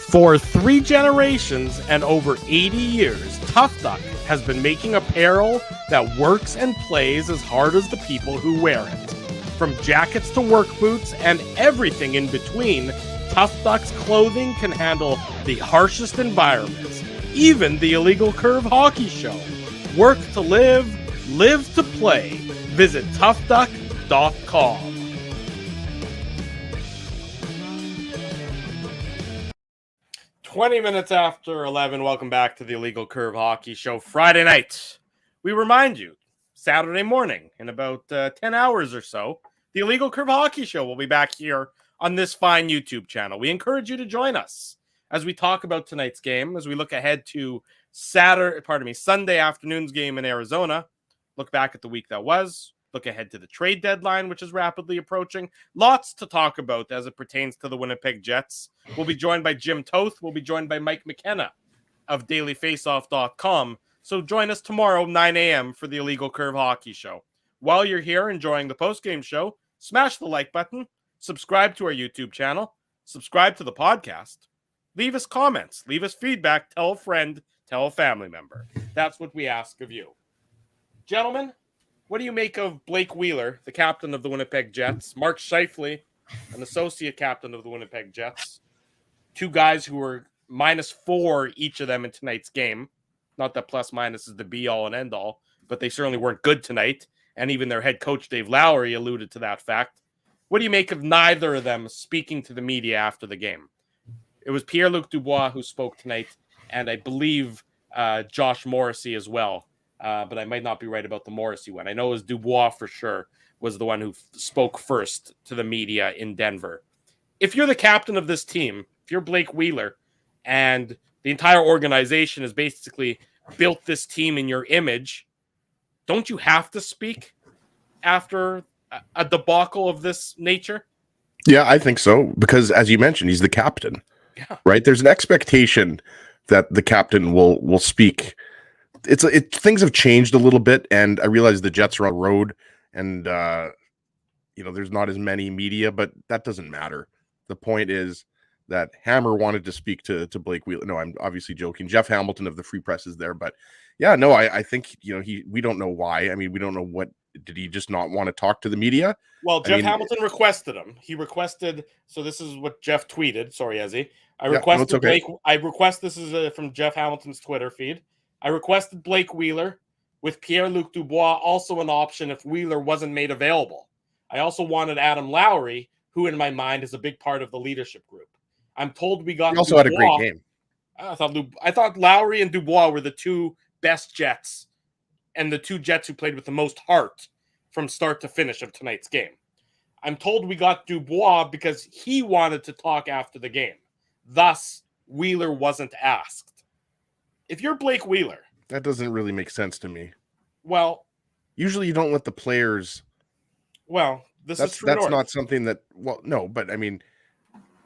For 3 generations and over 80 years, Tough Duck has been making apparel that works and plays as hard as the people who wear it. From jackets to work boots and everything in between, Tough Duck's clothing can handle the harshest environments, even the Illegal Curve hockey show. Work to live, live to play. Visit toughduck.com. "20 minutes after 11, welcome back to the Illegal Curve Hockey Show. Friday night, we remind you, Saturday morning, in about 10 hours or so, the Illegal Curve Hockey Show will be back here on this fine YouTube channel. We encourage you to join us as we talk about tonight's game, as we look ahead to Sunday afternoon's game in Arizona, look back at the week that was, look ahead to the trade deadline, which is rapidly approaching. Lots to talk about as it pertains to the Winnipeg Jets. We'll be joined by Jim Toth. We'll be joined by Mike McKenna of dailyfaceoff.com. So join us tomorrow, 9 a.m. for the Illegal Curve Hockey Show. While you're here enjoying the postgame show, smash the like button, subscribe to our YouTube channel, subscribe to the podcast, leave us comments, leave us feedback, tell a friend, tell a family member. That's what we ask of you. Gentlemen, what do you make of Blake Wheeler, the captain of the Winnipeg Jets, Mark Scheifele, an associate captain of the Winnipeg Jets, 2 guys who were -4 each of them in tonight's game? Not that plus minus is the be all and end all, but they certainly weren't good tonight. And even their head coach, Dave Lowry, alluded to that fact. What do you make of neither of them speaking to the media after the game? It was Pierre-Luc Dubois who spoke tonight, and I believe Josh Morrissey as well. But I might not be right about the Morrissey one. I know it was Dubois for sure was the one who spoke first to the media in Denver. If you're the captain of this team, if you're Blake Wheeler, and the entire organization has basically built this team in your image, don't you have to speak after a debacle of this nature? Yeah, I think so. Because as you mentioned, he's the captain, right? There's an expectation that the captain will speak. Things have changed a little bit, and I realize the Jets are on the road, and there's not as many media, but that doesn't matter. The point is that Hammer wanted to speak to Blake Wheeler. No, I'm obviously joking. Jeff Hamilton of the Free Press is there, but yeah, no, I think we don't know why. I mean, we don't know what did he just not want to talk to the media? Well, Hamilton requested him. He requested. So this is what Jeff tweeted. Sorry, Ezzy. I requested Blake. I request this is from Jeff Hamilton's Twitter feed. I requested Blake Wheeler with Pierre-Luc Dubois also an option if Wheeler wasn't made available. I also wanted Adam Lowry, who in my mind is a big part of the leadership group. I'm told we got. He also had a great game. I thought Lowry and Dubois were the two best Jets, and the two Jets who played with the most heart from start to finish of tonight's game. I'm told we got Dubois because he wanted to talk after the game. Thus, Wheeler wasn't asked. If you're Blake Wheeler, that doesn't really make sense to me. Well, usually you don't let the players. Well, that's not something that. Well, no, but I mean,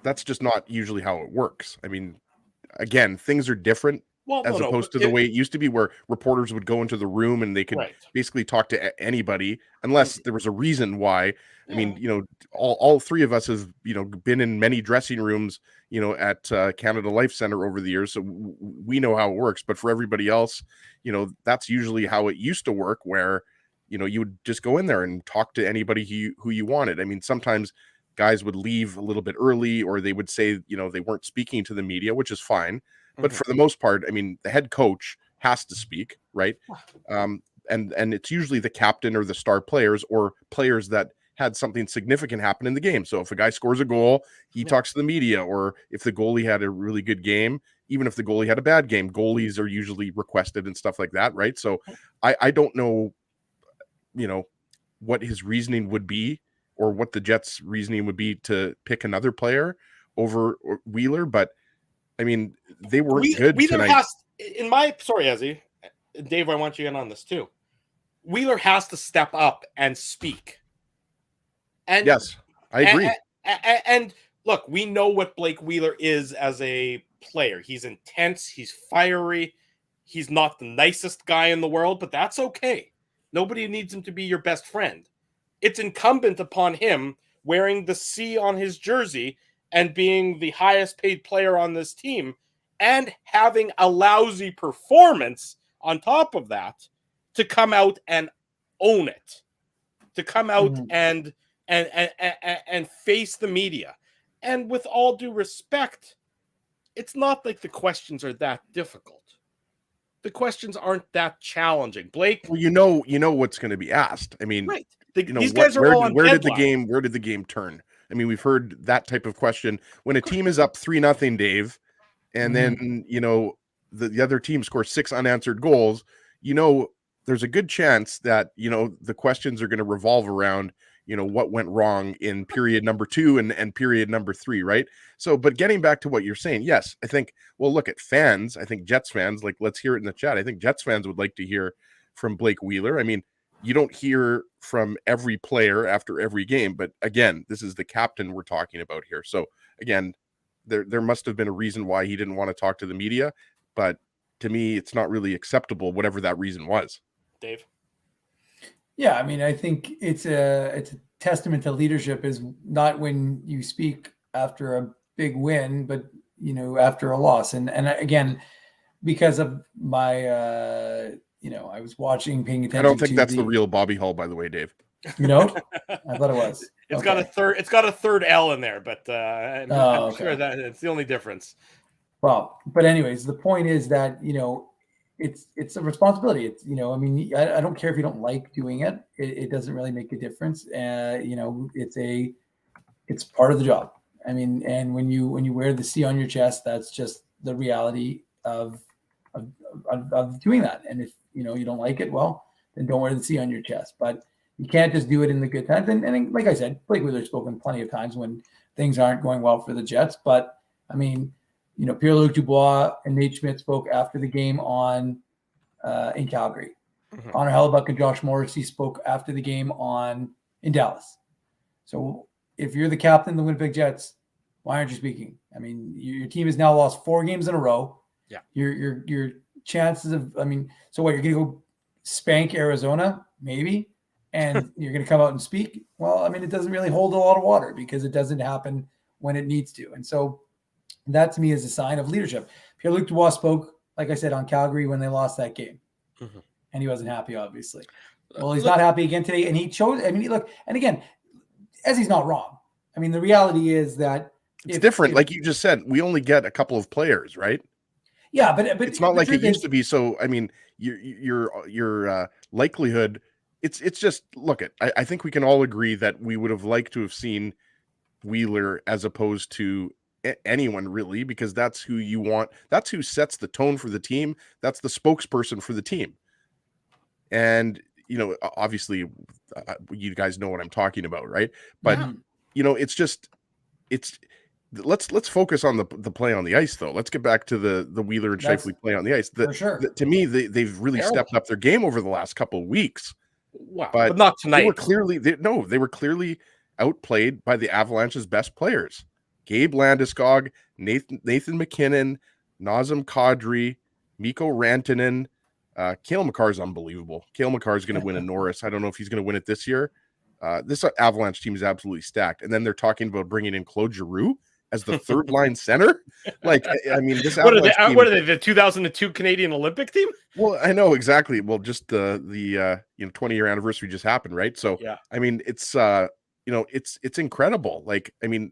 that's just not usually how it works. I mean, again, things are different opposed to the way it used to be, where reporters would go into the room and they could basically talk to anybody, unless there was a reason why. I mean, all three of us have, been in many dressing rooms, at Canada Life Center over the years. So we know how it works, but for everybody else, that's usually how it used to work, where, you would just go in there and talk to anybody who you wanted. I mean, sometimes guys would leave a little bit early, or they would say, they weren't speaking to the media, which is fine. But for the most part, I mean, the head coach has to speak, right? And it's usually the captain or the star players, or players that had something significant happen in the game. So if a guy scores a goal, he talks to the media, or if the goalie had a really good game, even if the goalie had a bad game, goalies are usually requested and stuff like that, right? So I don't know, what his reasoning would be, or what the Jets' reasoning would be to pick another player over Wheeler, but I mean, they weren't good Wheeler tonight. Sorry, Ezzy. Dave, I want you in on this too. Wheeler has to step up and speak. And yes, I agree. And look, we know what Blake Wheeler is as a player. He's intense. He's fiery. He's not the nicest guy in the world, but that's okay. Nobody needs him to be your best friend. It's incumbent upon him, wearing the C on his jersey and being the highest paid player on this team, and having a lousy performance on top of that, to come out and own it, to come out and face the media. And with all due respect, it's not like the questions are that difficult. The questions aren't that challenging. Blake, well, you know what's going to be asked. I mean, right. These guys are all on where did the game turn? I mean, we've heard that type of question when a team is up 3-0, Dave, and then the other team scores 6 unanswered goals. There's a good chance that the questions are going to revolve around what went wrong in period number 2 and period number 3, right? So, but getting back to what you're saying, yes, I think. Well, look at fans. I think Jets fans, let's hear it in the chat. I think Jets fans would like to hear from Blake Wheeler. I mean, you don't hear from every player after every game, but again, this is the captain we're talking about here. So again, there must have been a reason why he didn't want to talk to the media, but to me, it's not really acceptable, whatever that reason was. Dave? Yeah, I mean, I think it's a testament to leadership, is not when you speak after a big win, but after a loss. And again, because of my I was paying attention. I don't think that's the real Bobby Hull, by the way, Dave. I thought it was. It's got a third L in there, but I'm sure that it's the only difference. Well, but anyways, the point is that it's a responsibility. It's, I mean, I don't care if you don't like doing it. It doesn't really make a difference. It's part of the job. I mean, and when you wear the C on your chest, that's just the reality of doing that. And if you don't like it, well, then don't wear the C on your chest. But you can't just do it in the good times. And like I said, Blake Wheeler's spoken plenty of times when things aren't going well for the Jets. But I mean, Pierre-Luc Dubois and Nate Schmidt spoke after the game in Calgary. Mhm. Connor Hellebuck and Josh Morrissey spoke after the game in Dallas. So if you're the captain of the Winnipeg Jets, why aren't you speaking? I mean, your team has now lost 4 games in a row. Yeah. Your chances of, so what, you're going to go spank Arizona, maybe, and you're going to come out and speak? Well, I mean, it doesn't really hold a lot of water because it doesn't happen when it needs to. And so that to me is a sign of leadership. Pierre-Luc Dubois spoke, like I said, on Calgary when they lost that game. Mm-hmm. And he wasn't happy, obviously. Well, he's not happy again today. And he chose, look, and again, as he's not wrong. I mean, the reality is that it's different. Like you just said, we only get a couple of players, right? Yeah, but it's not like it used to be. So, I mean, your likelihood, it's just, look at, I think we can all agree that we would have liked to have seen Wheeler as opposed to anyone really, because that's who you want. That's who sets the tone for the team. That's the spokesperson for the team. And, obviously you guys know what I'm talking about, right? But, let's focus on the play on the ice though. Let's get back to the Wheeler and Scheifele play on the ice. For sure. To me, they've really stepped up their game over the last couple of weeks. Wow, but not tonight. They were clearly outplayed by the Avalanche's best players. Gabe Landeskog, Nathan McKinnon, Nazem Kadri, Mikko Rantanen. Cale Makar is unbelievable. Cale Makar is going to win a Norris. I don't know if he's going to win it this year. This Avalanche team is absolutely stacked. And then they're talking about bringing in Claude Giroux as the third line center. Like, I mean, this Avalanche team, what are they? The 2002 Canadian Olympic team? Well, I know exactly. Well, just the 20-year anniversary just happened, right? So, yeah. I mean, it's it's incredible. Like, I mean,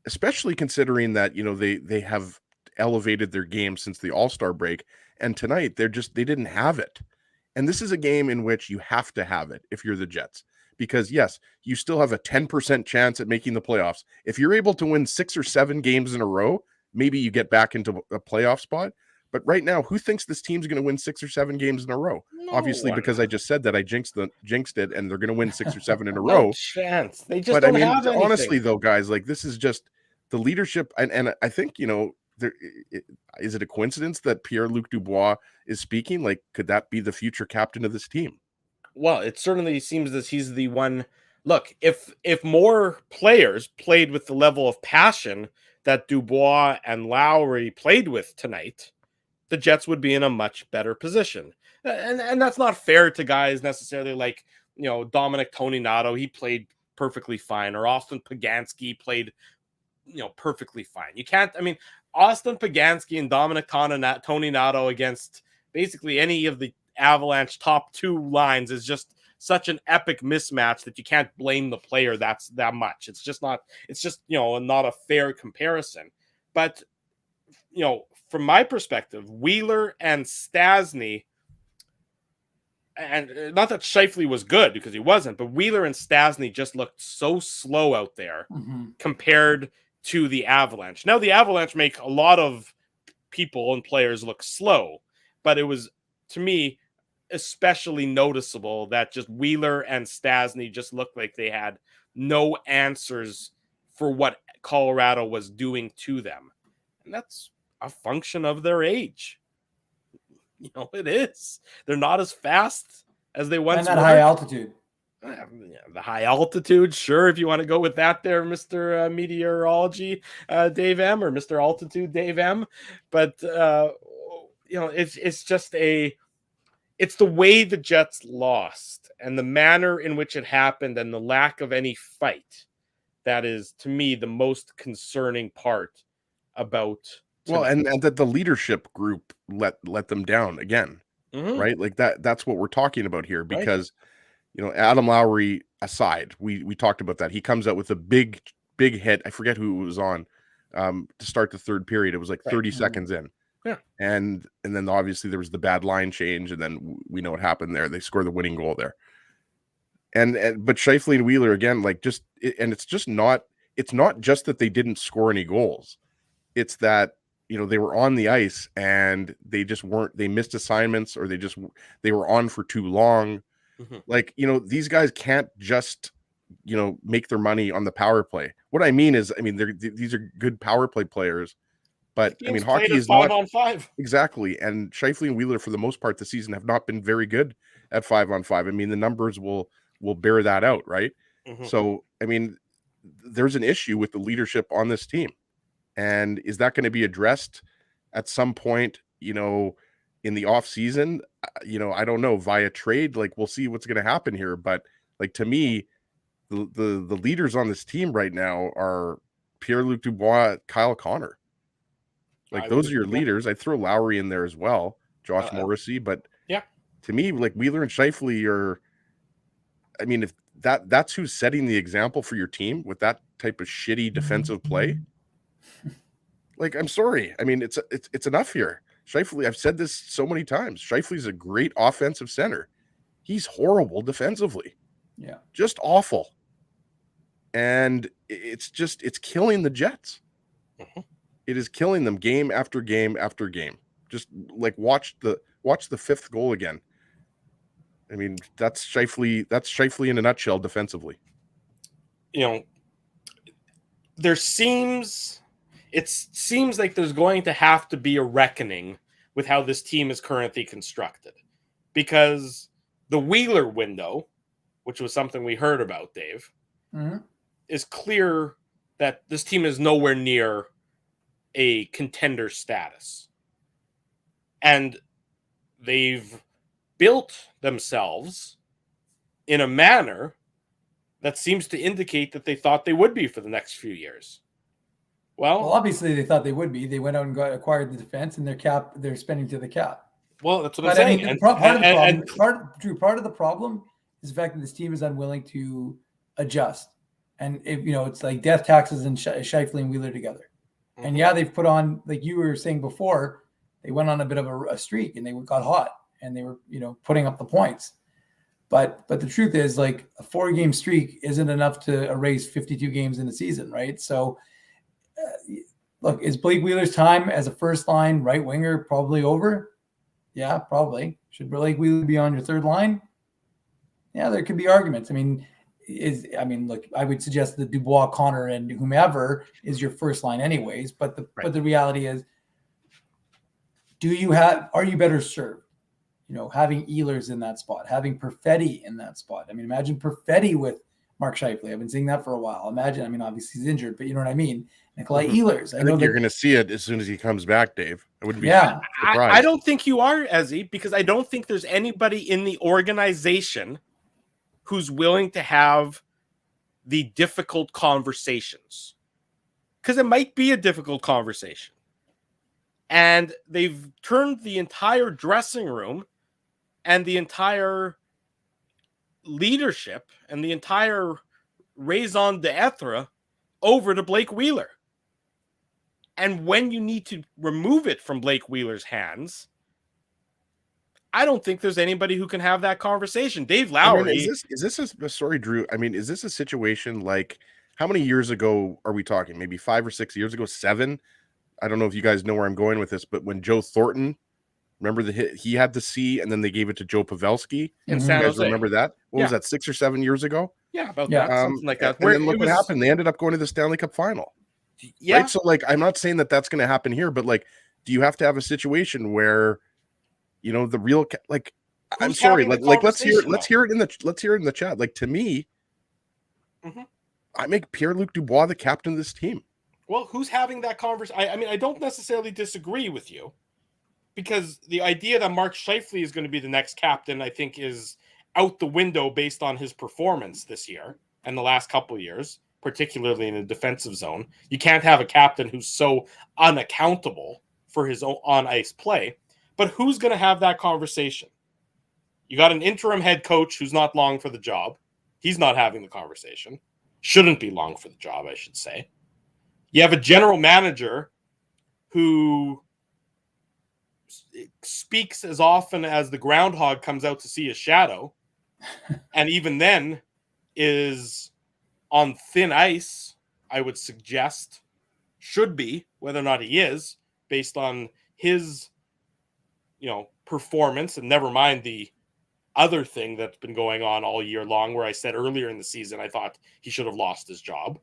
especially considering that they have elevated their game since the All-Star break, and tonight they didn't have it. And this is a game in which you have to have it if you're the Jets, because yes, you still have a 10% chance at making the playoffs. If you're able to win 6 or 7 games in a row, maybe you get back into a playoff spot. But right now, who thinks this team's going to win 6 or 7 games in a row? No Obviously, one. Because I just said that I jinxed it, and they're going to win 6 or 7 in a row. No chance. They just don't have anything. Honestly, though, guys, like, this is just the leadership, and I think is it a coincidence that Pierre-Luc Dubois is speaking? Like, could that be the future captain of this team? Well, it certainly seems that he's the one. Look, if more players played with the level of passion that Dubois and Lowry played with tonight, the Jets would be in a much better position. And that's not fair to guys necessarily like, Dominic Toninato. He played perfectly fine, or Austin Pagansky played, perfectly fine. You can't, Austin Pagansky and Dominic Toninato against basically any of the Avalanche top 2 lines is just such an epic mismatch that you can't blame the player that much. It's just not a fair comparison. But, from my perspective, Wheeler and Stastny, and not that Scheifele was good, because he wasn't, but Wheeler and Stastny just looked so slow out there compared to the Avalanche. Now, the Avalanche make a lot of people and players look slow, but it was, to me, especially noticeable that just Wheeler and Stastny just looked like they had no answers for what Colorado was doing to them. And that's a function of their age. It is. They're not as fast as they once were. And that high altitude. The high altitude, sure, if you want to go with that there, Mr. Meteorology Dave M, or Mr. Altitude Dave M. But it's just it's the way the Jets lost and the manner in which it happened and the lack of any fight that is, to me, the most concerning part about tonight. Well, and that the leadership group let them down again. Right? Like that's what we're talking about here, because Adam Lowry aside, we talked about that. He comes out with a big hit. I forget who it was on to start the third period. It was like 30 seconds in. Yeah. And then obviously there was the bad line change, and then we know what happened there. They scored the winning goal there. But Scheifele and Wheeler again, like it's not just that they didn't score any goals. It's that, they were on the ice and they just weren't, they missed assignments, or they were on for too long. Mm-hmm. Like, these guys can't just, make their money on the power play. What I mean is, these are good power play players, but hockey is not 5-on-5. Exactly. And Scheifele and Wheeler, for the most part this season, have not been very good at 5-on-5. The numbers will bear that out, right? Mm-hmm. So, there's an issue with the leadership on this team. And is that going to be addressed at some point, in the off season? I don't know, via trade. Like, we'll see what's going to happen here. But like, to me, the leaders on this team right now are Pierre-Luc Dubois, Kyle Connor. Like, those are your leaders. I'd throw Lowry in there as well, Josh Morrissey. But yeah, to me, like, Wheeler and Scheifele are, if that's who's setting the example for your team with that type of shitty defensive play. Like, I'm sorry. It's enough here. Scheifele, I've said this so many times. Scheifele's a great offensive center. He's horrible defensively. Yeah. Just awful. And it's killing the Jets. Mm-hmm. It is killing them game after game after game. Just like watch the fifth goal again. That's Scheifele in a nutshell defensively. It seems like there's going to have to be a reckoning with how this team is currently constructed, because the Wheeler window, which was something we heard about, Dave, mm-hmm. is clear that this team is nowhere near a contender status. And they've built themselves in a manner that seems to indicate that they thought they would be for the next few years. Well, obviously they thought they would be. They went out and acquired the defense, and they're spending to the cap. Well, that's what I'm saying. Part of the problem is the fact that this team is unwilling to adjust. And it's like death taxes and Scheifele and Wheeler together. Mm-hmm. And yeah, they've put on, like you were saying before, they went on a bit of a streak and they got hot and they were, putting up the points. But the truth is, like, a 4-game streak isn't enough to erase 52 games in a season, right? So, look, is Blake Wheeler's time as a first line right winger probably over? Yeah, probably. Should Blake Wheeler be on your third line? Yeah, there could be arguments. Look, I would suggest that Dubois, Connor, and whomever is your first line anyways. But the reality is, are you better served? Having Ehlers in that spot, having Perfetti in that spot. Imagine Perfetti with Mark Scheifele. I've been seeing that for a while. Obviously he's injured, but you know what I mean? Nikolai Ehlers. I think you're going to see it as soon as he comes back, Dave. I wouldn't be surprised. I don't think you are, Ezzy, because I don't think there's anybody in the organization who's willing to have the difficult conversations. Because it might be a difficult conversation. And they've turned the entire dressing room and the entire leadership and the entire raison d'etre over to Blake Wheeler. And when you need to remove it from Blake Wheeler's hands, I don't think there's anybody who can have that conversation. Dave Lowry. Is this sorry, Drew? Is this a situation like, how many years ago are we talking? Maybe 5 or 6 years ago, 7? I don't know if you guys know where I'm going with this, but when Joe Thornton, remember the hit he had the C, and then they gave it to Joe Pavelski in San Jose. Remember that? What was that, 6 or 7 years ago? Yeah, about that, something like that. And then look what happened. They ended up going to the Stanley Cup final. Yeah. Right? So, like, I'm not saying that that's going to happen here, but, like, do you have to have a situation where, the real, like, Who's I'm sorry, like let's hear it in the chat. Like, to me, I make Pierre-Luc Dubois the captain of this team. Well, who's having that conversation? I don't necessarily disagree with you, because the idea that Mark Scheifele is going to be the next captain, I think, is out the window based on his performance this year and the last couple of years, particularly in the defensive zone. You can't have a captain who's so unaccountable for his own on-ice play. But who's going to have that conversation? You got an interim head coach who's not long for the job. He's not having the conversation. Shouldn't be long for the job, I should say. You have a general manager who speaks as often as the groundhog comes out to see a shadow, and even then is on thin ice, I would suggest, should be, whether or not he is, based on his, performance, and never mind the other thing that's been going on all year long, where I said earlier in the season I thought he should have lost his job.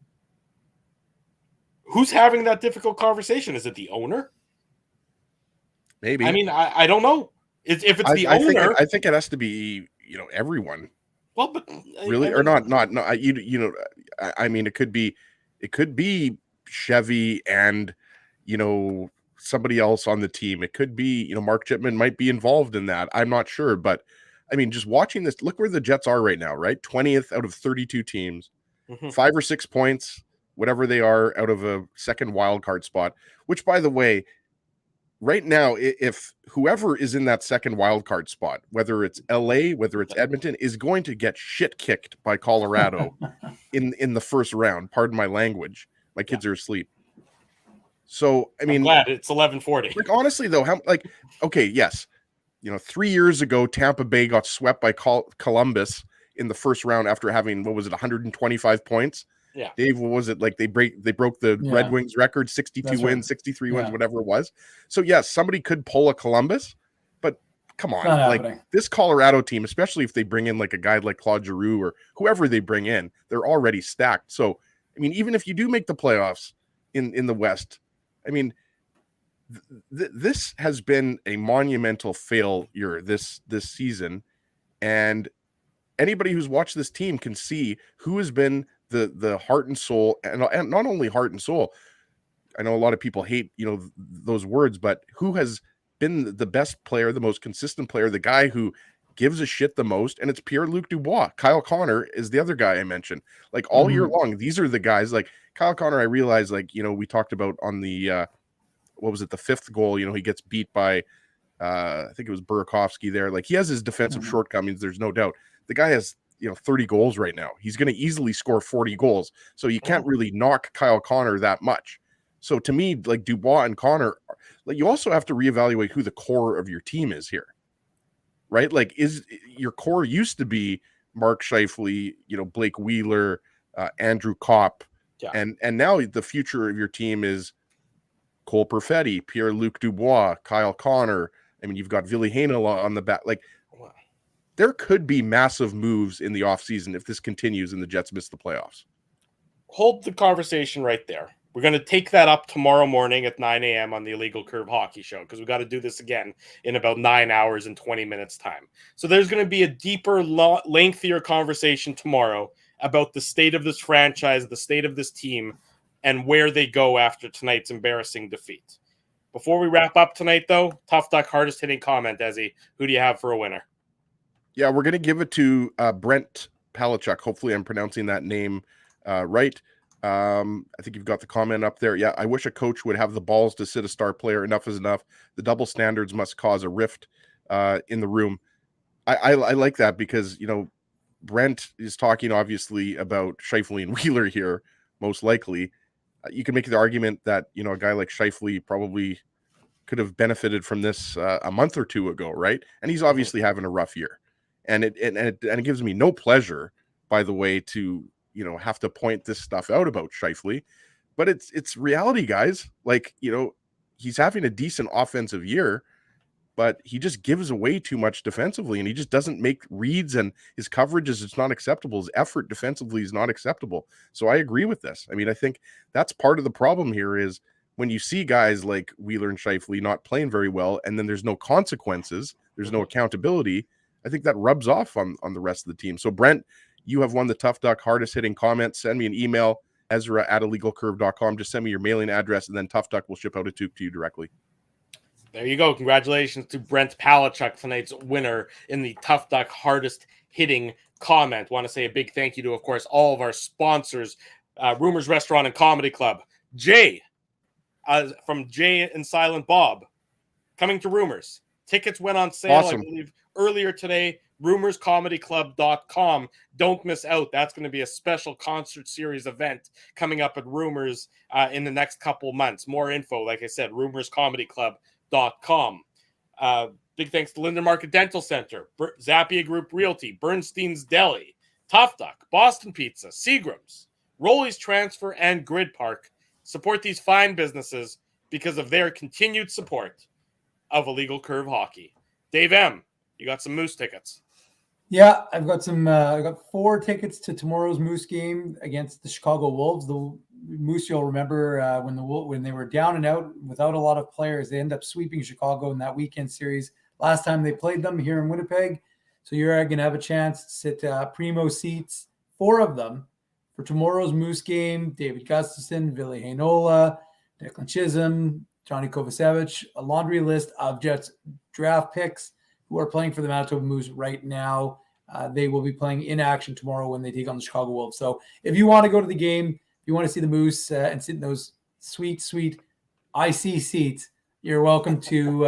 Who's having that difficult conversation? Is it the owner? Maybe. I mean, I don't know. If it's the owner, I think it has to be, everyone. Well, but really, or not. I mean, it could be Chevy and, somebody else on the team. It could be, Mark Chipman might be involved in that. I'm not sure, but I mean, just watching this, look where the Jets are right now, right? 20th out of 32 teams, 5 or 6 points, whatever they are, out of a second wild card spot, which, by the way, right now, if whoever is in that second wild card spot, whether it's LA, whether it's Edmonton, is going to get shit kicked by Colorado in the first round. Pardon my language. My kids are asleep. So, I mean, I'm glad it's 11:40. Like, honestly, though, okay, yes. 3 years ago, Tampa Bay got swept by Columbus in the first round after having, 125 points? Yeah. Dave, what was it? Like they broke the Red Wings record, 62 That's wins, right. 63 wins, whatever it was. So yes, somebody could pull a Columbus, but come on, like this Colorado team, especially if they bring in like a guy like Claude Giroux or whoever they bring in, they're already stacked. So, I mean, even if you do make the playoffs in the West, I mean, this has been a monumental failure this season, and anybody who's watched this team can see who has been the heart and soul, and not only heart and soul. I know a lot of people hate, those words, but who has been the best player, the most consistent player, the guy who gives a shit the most, and it's Pierre-Luc Dubois. Kyle Connor is the other guy I mentioned. Like all year long, these are the guys. Like Kyle Connor, I realized, like, we talked about on the what was it, the fifth goal, he gets beat by I think it was Burakovsky there. Like he has his defensive shortcomings, there's no doubt. The guy has 30 goals right now. He's going to easily score 40 goals. So you can't really knock Kyle Connor that much. So to me, like Dubois and Connor, like you also have to reevaluate who the core of your team is here, right? Like is your core used to be Mark Scheifele, Blake Wheeler, Andrew Kopp, and now the future of your team is Cole Perfetti, Pierre-Luc Dubois, Kyle Connor. I mean, you've got Ville Heinola on the back. Like, there could be massive moves in the offseason if this continues and the Jets miss the playoffs. Hold the conversation right there. We're going to take that up tomorrow morning at 9 a.m. on the Illegal Curve Hockey Show, because we've got to do this again in about 9 hours and 20 minutes time. So there's going to be a deeper, lengthier conversation tomorrow about the state of this franchise, the state of this team, and where they go after tonight's embarrassing defeat. Before we wrap up tonight, though, Tough Duck hardest hitting comment, Desi. Who do you have for a winner? Yeah, we're going to give it to Brent Palachuk. Hopefully I'm pronouncing that name right. I think you've got the comment up there. Yeah, I wish a coach would have the balls to sit a star player. Enough is enough. The double standards must cause a rift in the room. I like that because, Brent is talking obviously about Scheifele and Wheeler here, most likely. You can make the argument that, a guy like Scheifele probably could have benefited from this a month or two ago, right? And he's obviously having a rough year. And it gives me no pleasure, by the way, to have to point this stuff out about Scheifele, but it's reality, guys. Like, he's having a decent offensive year, but he just gives away too much defensively, and he just doesn't make reads, and his coverage is not acceptable. His effort defensively is not acceptable. So I agree with this. I mean, I think that's part of the problem here is when you see guys like Wheeler and Scheifele not playing very well, and then there's no consequences, there's no accountability. I think that rubs off on the rest of the team. So Brent, you have won the Tough Duck hardest hitting comment. Send me an email, Ezra@illegalcurve.com. Just send me your mailing address, and then Tough Duck will ship out a tube to you directly. There you go. Congratulations to Brent Palachuk, tonight's winner in the Tough Duck hardest hitting comment. Want to say a big thank you to, of course, all of our sponsors, Rumors Restaurant and Comedy Club. Jay, from Jay and Silent Bob, coming to Rumors. Tickets went on sale, Awesome. I believe, earlier today. RumorsComedyClub.com. Don't miss out. That's going to be a special concert series event coming up at Rumors in the next couple months. More info, like I said, RumorsComedyClub.com. Big thanks to Linden Market Dental Center, Zappia Group Realty, Bernstein's Deli, Tough Duck, Boston Pizza, Seagram's, Rolly's Transfer, and Grid Park. Support these fine businesses because of their continued support of Illegal Curve Hockey. Dave M., you got some Moose tickets. Yeah, I've got some. I got 4 tickets to tomorrow's Moose game against the Chicago Wolves. The Moose, you'll remember when they were down and out without a lot of players, they end up sweeping Chicago in that weekend series. Last time they played them here in Winnipeg, so you're going to have a chance to sit primo seats, 4 of them, for tomorrow's Moose game. David Gustafson, Ville Heinola, Declan Chisholm, Johnny Kovacevic, a laundry list of Jets draft picks who are playing for the Manitoba Moose right now. They will be playing in action tomorrow when they take on the Chicago Wolves. So if you want to go to the game, if you want to see the Moose and sit in those sweet, sweet IC seats, you're welcome to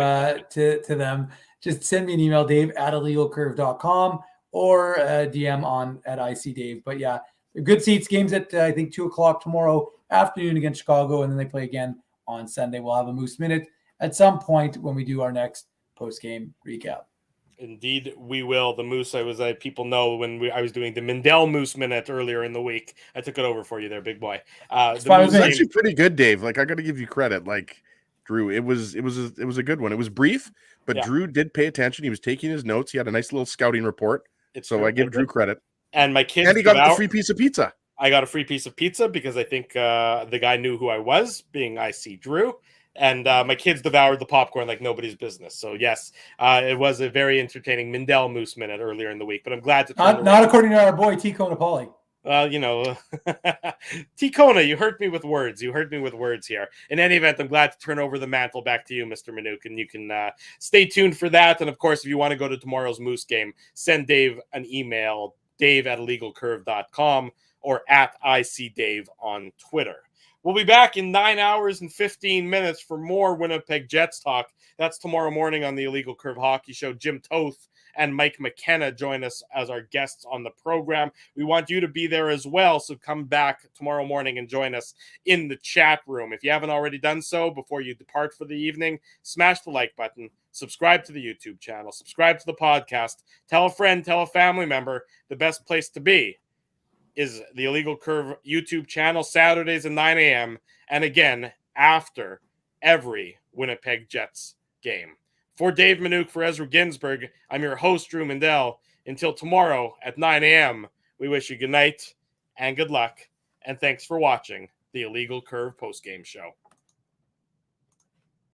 them. Just send me an email, dave@illegalcurve.com, or DM on at ICDave. But yeah, they're good seats. Games at, I think, 2 o'clock tomorrow afternoon against Chicago, and then they play again on Sunday. We'll have a Moose Minute at some point when we do our next post-game recap. Indeed, we will. The Moose, people know when I was doing the Mindell Moose Minute earlier in the week. I took it over for you there, big boy. It was actually pretty good, Dave. Like, I got to give you credit. Like, Drew, it was a good one. It was brief, but Drew did pay attention. He was taking his notes. He had a nice little scouting report. I give Drew credit. And my kids, and he got the free piece of pizza. I got a free piece of pizza because I think the guy knew who I was, being IC Drew. And my kids devoured the popcorn like nobody's business. So, yes, it was a very entertaining Mindell Moose Minute earlier in the week. But I'm glad to not according to our boy T. Kona Pauly. T. Kona, you hurt me with words. You hurt me with words here. In any event, I'm glad to turn over the mantle back to you, Mr. Manouk, and you can stay tuned for that. And, of course, if you want to go to tomorrow's Moose game, send Dave an email, dave@illegalcurve.com or at ICDave on Twitter. We'll be back in 9 hours and 15 minutes for more Winnipeg Jets talk. That's tomorrow morning on the Illegal Curve Hockey Show. Jim Toth and Mike McKenna join us as our guests on the program. We want you to be there as well, so come back tomorrow morning and join us in the chat room. If you haven't already done so before you depart for the evening, smash the like button, subscribe to the YouTube channel, subscribe to the podcast, tell a friend, tell a family member. The best place to be is the Illegal Curve YouTube channel, Saturdays at 9 a.m. and again after every Winnipeg Jets game. For Dave Manouk, for Ezra Ginsburg, I'm your host, Drew Mindell. Until tomorrow at 9 a.m., we wish you good night and good luck, and thanks for watching the Illegal Curve postgame show.